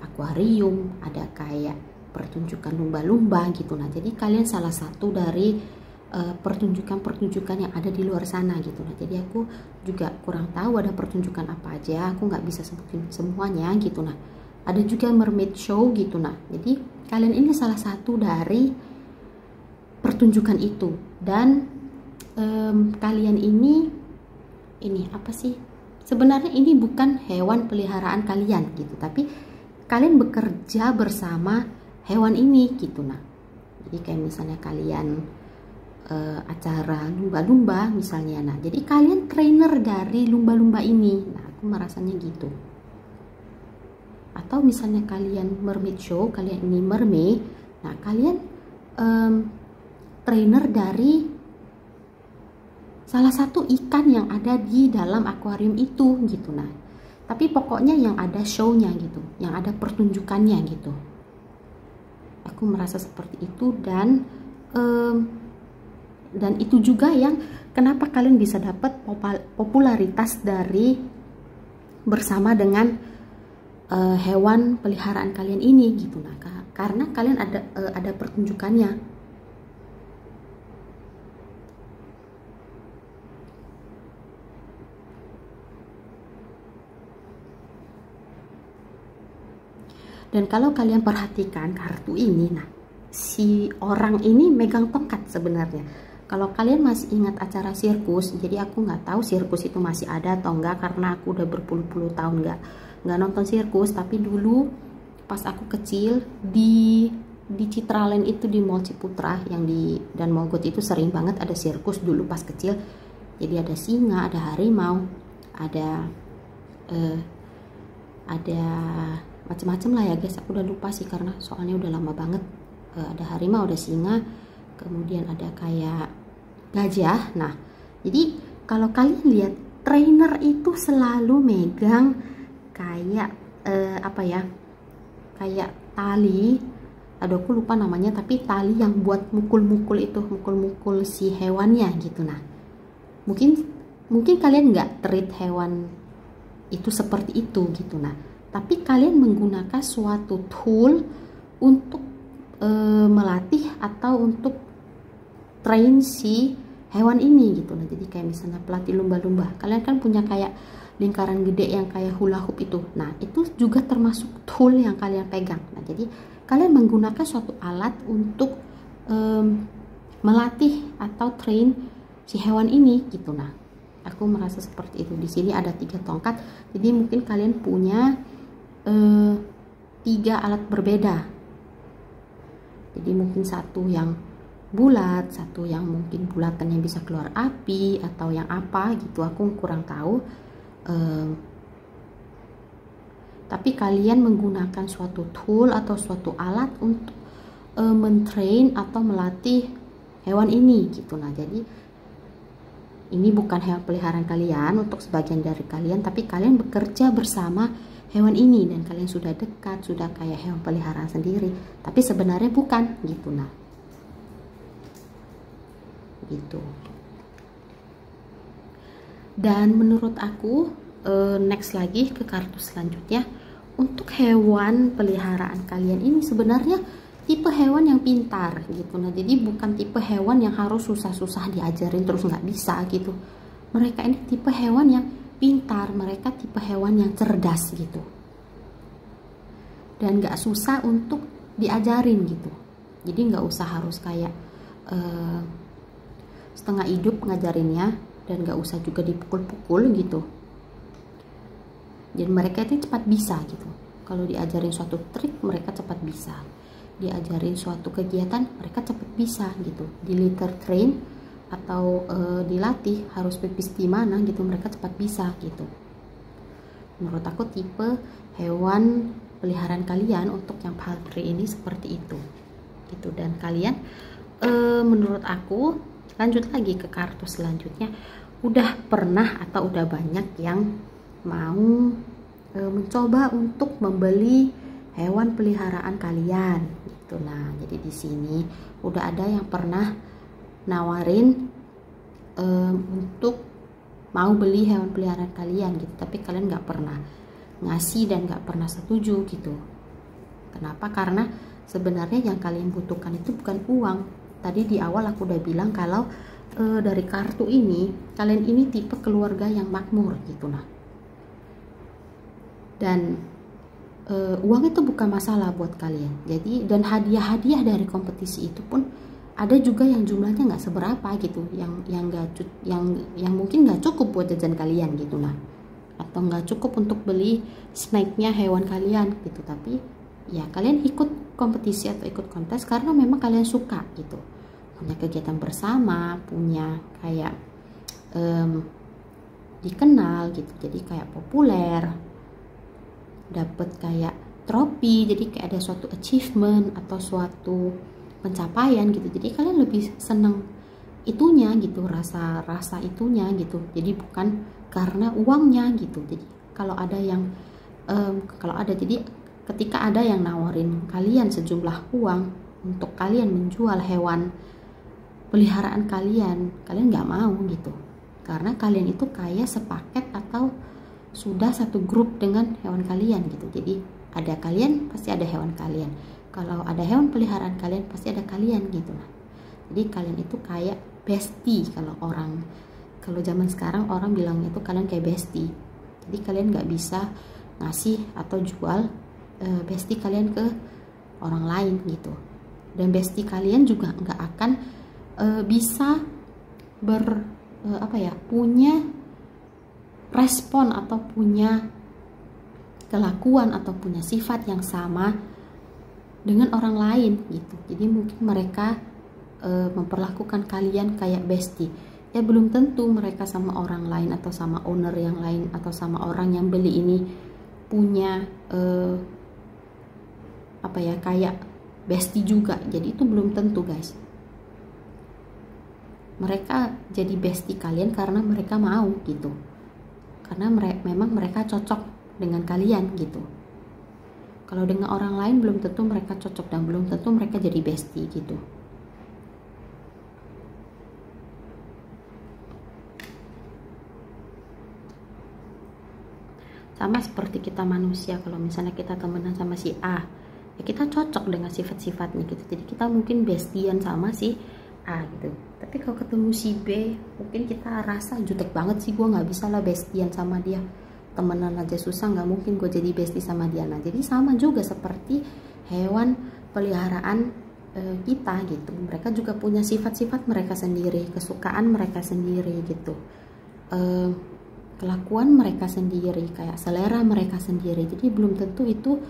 akuarium, ada kayak pertunjukan lumba-lumba gitu. Nah, jadi kalian salah satu dari pertunjukan-pertunjukan yang ada di luar sana gitu. Nah, jadi aku juga kurang tahu ada pertunjukan apa aja, aku nggak bisa sebutin semuanya gitu. Nah, ada juga mermaid show gitu. Nah, jadi kalian ini salah satu dari pertunjukan itu. Dan kalian ini apa sih, sebenarnya ini bukan hewan peliharaan kalian gitu, tapi kalian bekerja bersama hewan ini gitu. Nah, jadi kayak misalnya kalian acara lumba-lumba misalnya, nah jadi kalian trainer dari lumba-lumba ini. Nah, aku merasanya gitu. Atau misalnya kalian mermaid show, kalian ini mermaid, nah kalian trainer dari salah satu ikan yang ada di dalam akuarium itu gitu. Nah, tapi pokoknya yang ada show-nya gitu, yang ada pertunjukannya gitu. Aku merasa seperti itu. Dan itu juga yang kenapa kalian bisa dapat popularitas dari bersama dengan hewan peliharaan kalian ini gitu. Nah, karena kalian ada pertunjukannya. Dan kalau kalian perhatikan kartu ini, nah si orang ini megang tongkat sebenarnya. Kalau kalian masih ingat acara sirkus, jadi aku nggak tahu sirkus itu masih ada atau enggak, karena aku udah berpuluh-puluh tahun nggak nonton sirkus. Tapi dulu pas aku kecil di Citraland itu, di Mall Ciputra yang di Dan Mogot itu sering banget ada sirkus dulu pas kecil. Jadi ada singa, ada harimau, ada macam-macam lah ya guys. Aku udah lupa sih karena soalnya udah lama banget. Ada harimau, ada singa, kemudian ada kayak gajah. Nah, jadi kalau kalian lihat, trainer itu selalu megang kayak apa ya, kayak tali, aduh aku lupa namanya, tapi tali yang buat mukul-mukul itu, mukul-mukul si hewannya gitu. Nah, mungkin kalian nggak treat hewan itu seperti itu gitu. Nah, tapi kalian menggunakan suatu tool untuk melatih atau untuk train si hewan ini gitu. Nah, jadi kayak misalnya pelatih lumba-lumba, kalian kan punya kayak lingkaran gede yang kayak hula hoop itu. Nah, itu juga termasuk tool yang kalian pegang. Nah, jadi kalian menggunakan suatu alat untuk melatih atau train si hewan ini gitu. Nah, aku merasa seperti itu. Di sini ada 3 tongkat, jadi mungkin kalian punya 3 alat berbeda. Jadi mungkin satu yang bulat, satu yang mungkin bulatannya bisa keluar api, atau yang apa gitu, aku kurang tahu. Tapi kalian menggunakan suatu tool atau suatu alat untuk mentrain atau melatih hewan ini gitu. Nah, jadi ini bukan hewan peliharaan kalian untuk sebagian dari kalian, tapi kalian bekerja bersama hewan ini dan kalian sudah dekat, sudah kayak hewan peliharaan sendiri, tapi sebenarnya bukan gitu. Nah, gitu. Dan menurut aku next lagi ke kartu selanjutnya, untuk hewan peliharaan kalian ini sebenarnya tipe hewan yang pintar gitu. Nah, jadi bukan tipe hewan yang harus susah-susah diajarin terus nggak bisa gitu. Mereka ini tipe hewan yang pintar, mereka tipe hewan yang cerdas gitu, dan nggak susah untuk diajarin gitu. Jadi nggak usah harus kayak setengah hidup ngajarinnya, dan nggak usah juga dipukul-pukul gitu. Jadi mereka itu cepat bisa gitu. Kalau diajarin suatu trik, mereka cepat bisa. Diajarin suatu kegiatan, mereka cepat bisa gitu. Di litter train atau dilatih harus pipis di mana gitu, mereka cepat bisa gitu. Menurut aku tipe hewan peliharaan kalian untuk yang poultry ini seperti itu gitu. Dan kalian menurut aku, lanjut lagi ke kartu selanjutnya, udah pernah atau udah banyak yang mau mencoba untuk membeli hewan peliharaan kalian gitu. Nah, jadi di sini udah ada yang pernah nawarin untuk mau beli hewan peliharaan kalian gitu, tapi kalian nggak pernah ngasih dan nggak pernah setuju gitu. Kenapa? Karena sebenarnya yang kalian butuhkan itu bukan uang. Tadi di awal aku udah bilang kalau dari kartu ini kalian ini tipe keluarga yang makmur gitu. Nah, dan uang itu bukan masalah buat kalian. Jadi, dan hadiah-hadiah dari kompetisi itu pun ada juga yang jumlahnya nggak seberapa gitu, yang mungkin nggak cukup buat jajan kalian gitu. Nah, atau nggak cukup untuk beli snacknya hewan kalian gitu. Tapi ya kalian ikut kompetisi atau ikut kontes karena memang kalian suka gitu, punya kegiatan bersama, punya kayak dikenal gitu, jadi kayak populer, dapat kayak trofi, jadi kayak ada suatu achievement atau suatu pencapaian gitu. Jadi kalian lebih seneng itunya gitu, rasa itunya gitu. Jadi bukan karena uangnya gitu. Jadi kalau ada yang jadi ketika ada yang nawarin kalian sejumlah uang untuk kalian menjual hewan peliharaan kalian nggak mau gitu, karena kalian itu kayak sepaket atau sudah satu grup dengan hewan kalian gitu. Jadi ada kalian pasti ada hewan kalian, kalau ada hewan peliharaan kalian pasti ada kalian gitu. Nah, jadi kalian itu kayak bestie, kalau zaman sekarang orang bilangnya itu kalian kayak bestie. Jadi kalian nggak bisa ngasih atau jual bestie kalian ke orang lain gitu, dan bestie kalian juga nggak akan bisa punya respon atau punya kelakuan atau punya sifat yang sama dengan orang lain gitu. Jadi mungkin mereka memperlakukan kalian kayak bestie, ya belum tentu mereka sama orang lain atau sama owner yang lain atau sama orang yang beli ini punya kayak bestie juga. Jadi itu belum tentu guys. Mereka jadi bestie kalian karena mereka mau gitu, karena memang mereka cocok dengan kalian gitu. Kalau dengan orang lain belum tentu mereka cocok dan belum tentu mereka jadi bestie gitu. Sama seperti kita manusia, kalau misalnya kita temenan sama si A, ya kita cocok dengan sifat-sifatnya gitu. Jadi kita mungkin bestian sama si A gitu. Tapi kalau ketemu si B, mungkin kita rasa jutek banget sih, gue nggak bisa lah bestian sama dia, temenan aja susah, nggak mungkin gue jadi bestie sama dia. Nah, jadi sama juga seperti hewan peliharaan kita gitu. Mereka juga punya sifat-sifat mereka sendiri, kesukaan mereka sendiri gitu, kelakuan mereka sendiri, kayak selera mereka sendiri. Jadi belum tentu itu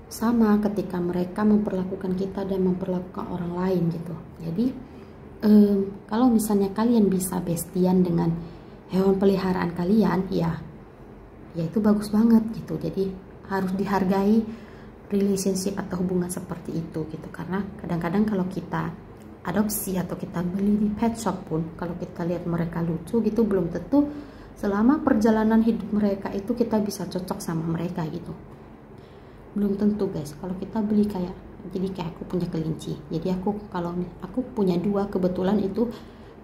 sama ketika mereka memperlakukan kita dan memperlakukan orang lain gitu. Jadi kalau misalnya kalian bisa bestian dengan hewan peliharaan kalian, ya itu bagus banget gitu. Jadi harus dihargai relationship atau hubungan seperti itu gitu. Karena kadang-kadang kalau kita adopsi atau kita beli di pet shop pun, kalau kita lihat mereka lucu gitu, belum tentu selama perjalanan hidup mereka itu kita bisa cocok sama mereka gitu. Belum tentu guys. Kalau kita beli kayak aku punya kelinci, jadi kalau aku punya dua, kebetulan itu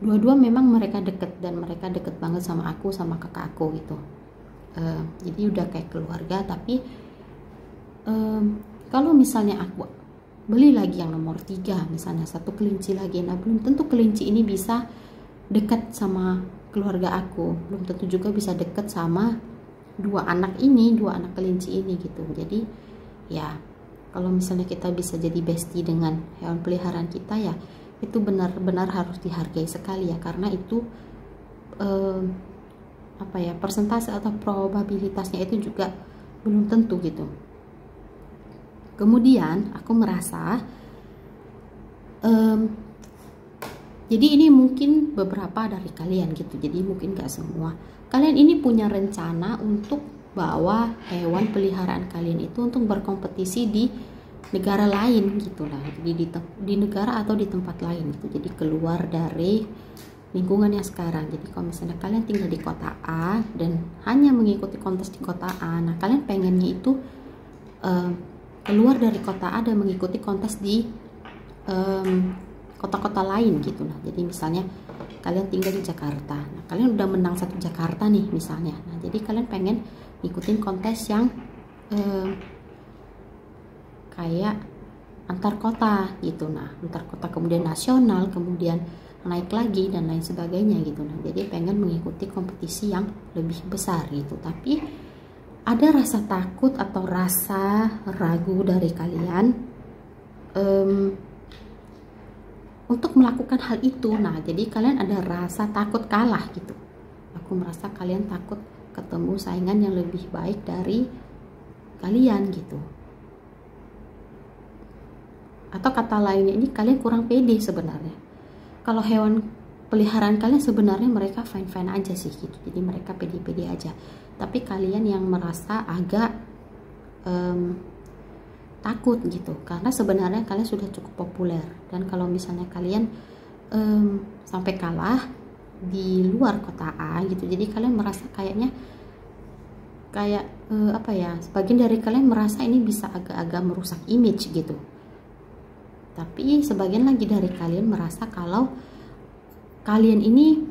dua-dua memang mereka deket, dan mereka deket banget sama aku sama kakak aku gitu. Jadi udah kayak keluarga. Tapi kalau misalnya aku beli lagi yang nomor 3, misalnya satu kelinci lagi, nah belum tentu kelinci ini bisa dekat sama keluarga aku, belum tentu juga bisa dekat sama dua anak kelinci ini gitu. Jadi ya kalau misalnya kita bisa jadi bestie dengan hewan peliharaan kita, ya itu benar-benar harus dihargai sekali ya, karena itu persentase atau probabilitasnya itu juga belum tentu gitu. Kemudian aku merasa jadi ini mungkin beberapa dari kalian gitu, jadi mungkin gak semua kalian ini punya rencana untuk bawa hewan peliharaan kalian itu untuk berkompetisi di negara lain gitu lah, jadi di negara atau di tempat lain gitu. Jadi keluar dari lingkungan yang sekarang. Jadi kalau misalnya kalian tinggal di kota A dan hanya mengikuti kontes di kota A, nah kalian pengennya itu keluar dari kota A dan mengikuti kontes di kota-kota lain gitu. Nah jadi misalnya kalian tinggal di Jakarta, nah kalian udah menang satu Jakarta nih misalnya, nah jadi kalian pengen ngikutin kontes yang kayak antar kota gitu. Nah antar kota kemudian nasional, kemudian naik lagi dan lain sebagainya gitu. Nah jadi pengen mengikuti kompetisi yang lebih besar gitu. Tapi ada rasa takut atau rasa ragu dari kalian untuk melakukan hal itu. Nah jadi kalian ada rasa takut kalah gitu. Aku merasa kalian takut ketemu saingan yang lebih baik dari kalian gitu. Atau kata lainnya, ini kalian kurang pede sebenarnya. Kalau hewan peliharaan kalian sebenarnya mereka fine-fine aja sih gitu. Jadi mereka pede-pede aja. Tapi kalian yang merasa agak takut gitu. Karena sebenarnya kalian sudah cukup populer. Dan kalau misalnya kalian sampai kalah di luar kota A gitu. Jadi kalian merasa kayaknya apa ya? Sebagian dari kalian merasa ini bisa agak-agak merusak image gitu. Tapi sebagian lagi dari kalian merasa kalau kalian ini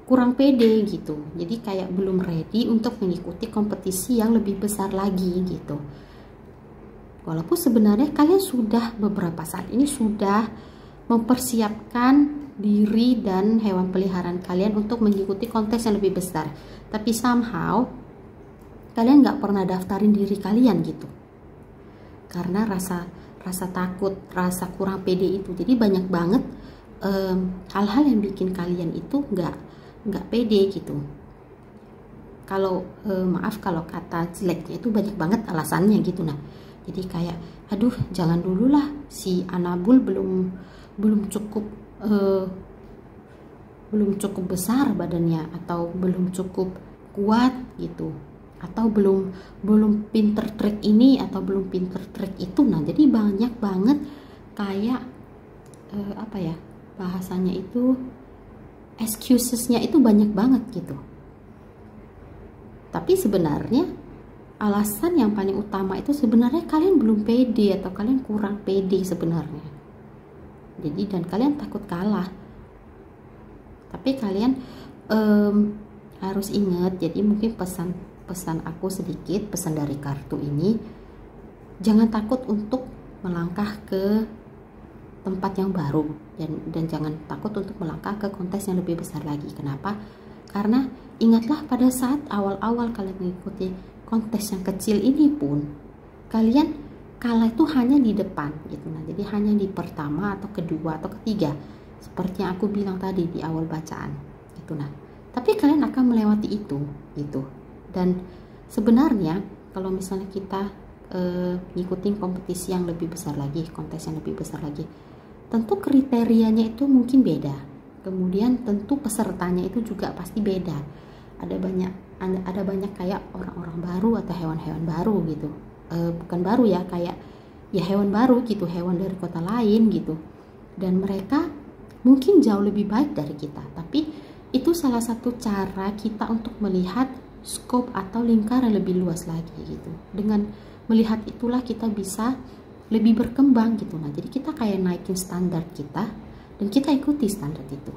kurang pede gitu. Jadi kayak belum ready untuk mengikuti kompetisi yang lebih besar lagi gitu. Walaupun sebenarnya kalian sudah beberapa saat ini sudah mempersiapkan diri dan hewan peliharaan kalian untuk mengikuti kontes yang lebih besar. Tapi somehow kalian nggak pernah daftarin diri kalian gitu. Karena rasa takut, rasa kurang pede itu. Jadi banyak banget hal-hal yang bikin kalian itu nggak pede gitu. Kalau maaf kalau kata jeleknya itu banyak banget alasannya gitu. Nah jadi kayak aduh jangan dulu lah, si Anabul belum cukup besar badannya, atau belum cukup kuat gitu, atau belum pinter trik ini atau belum pinter trik itu. Nah jadi banyak banget kayak apa ya bahasanya itu, excusesnya itu banyak banget gitu. Tapi sebenarnya alasan yang paling utama itu sebenarnya kalian belum pede atau kalian kurang pede sebenarnya. Jadi dan kalian takut kalah. Tapi kalian harus ingat, jadi mungkin pesan aku sedikit, pesan dari kartu ini, jangan takut untuk melangkah ke tempat yang baru dan jangan takut untuk melangkah ke kontes yang lebih besar lagi. Kenapa? Karena ingatlah pada saat awal-awal kalian mengikuti kontes yang kecil ini pun kalian kalah itu hanya di depan gitu. Nah jadi hanya di pertama atau kedua atau ketiga seperti yang aku bilang tadi di awal bacaan gitu. Nah tapi kalian akan melewati itu gitu. Dan sebenarnya kalau misalnya kita ngikutin kompetisi yang lebih besar lagi, kontes yang lebih besar lagi, tentu kriterianya itu mungkin beda. Kemudian tentu pesertanya itu juga pasti beda. Ada banyak kayak orang-orang baru atau hewan-hewan baru gitu. Bukan baru ya, kayak ya hewan baru gitu, hewan dari kota lain gitu. Dan mereka mungkin jauh lebih baik dari kita. Tapi itu salah satu cara kita untuk melihat scope atau lingkaran lebih luas lagi gitu. Dengan melihat itulah kita bisa lebih berkembang gitu. Nah jadi kita kayak naikin standar kita dan kita ikuti standar itu.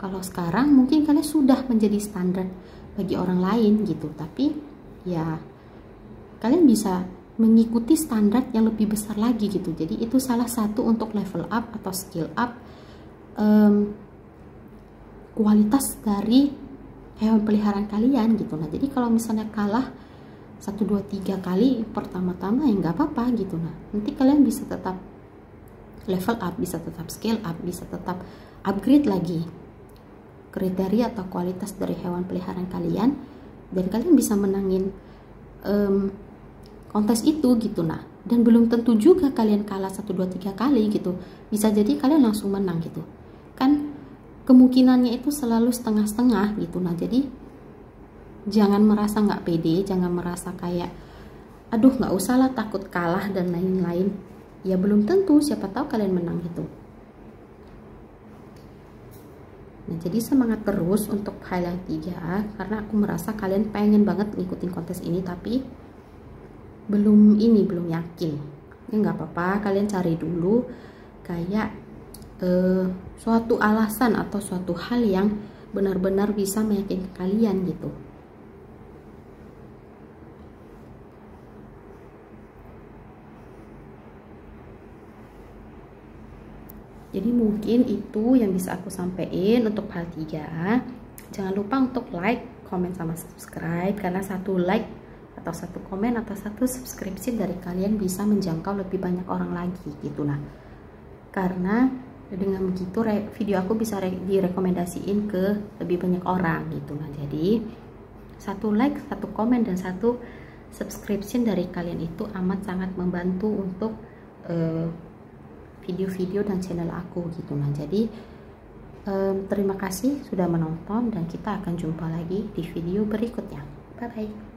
Kalau sekarang mungkin kalian sudah menjadi standar bagi orang lain gitu, tapi ya kalian bisa mengikuti standar yang lebih besar lagi gitu. Jadi itu salah satu untuk level up atau skill up kualitas dari hewan peliharaan kalian gitu. Nah jadi kalau misalnya kalah 1, 2, 3 kali pertama-tama ya nggak apa-apa gitu. Nah nanti kalian bisa tetap level up, bisa tetap scale up, bisa tetap upgrade lagi kriteria atau kualitas dari hewan peliharaan kalian, dan kalian bisa menangin kontes itu gitu. Nah dan belum tentu juga kalian kalah 1, 2, 3 kali gitu, bisa jadi kalian langsung menang gitu kan. Kemungkinannya itu selalu setengah-setengah gitu. Nah jadi jangan merasa nggak pede, jangan merasa kayak aduh nggak usah lah takut kalah dan lain-lain. Ya belum tentu, siapa tahu kalian menang gitu. Nah, jadi semangat terus untuk file yang 3, karena aku merasa kalian pengen banget ngikutin kontes ini tapi belum yakin. Ya nggak apa-apa, kalian cari dulu kayak suatu alasan atau suatu hal yang benar-benar bisa meyakinkan kalian gitu. Jadi mungkin itu yang bisa aku sampaikan untuk hal 3. Jangan lupa untuk like, komen, sama subscribe, karena satu like atau satu komen atau satu subscription dari kalian bisa menjangkau lebih banyak orang lagi gitu. Nah, karena dengan begitu video aku bisa direkomendasiin ke lebih banyak orang gitu. Nah, jadi satu like, satu komen, dan satu subscription dari kalian itu amat sangat membantu untuk video-video dan channel aku gitu. Nah, jadi terima kasih sudah menonton dan kita akan jumpa lagi di video berikutnya. Bye bye.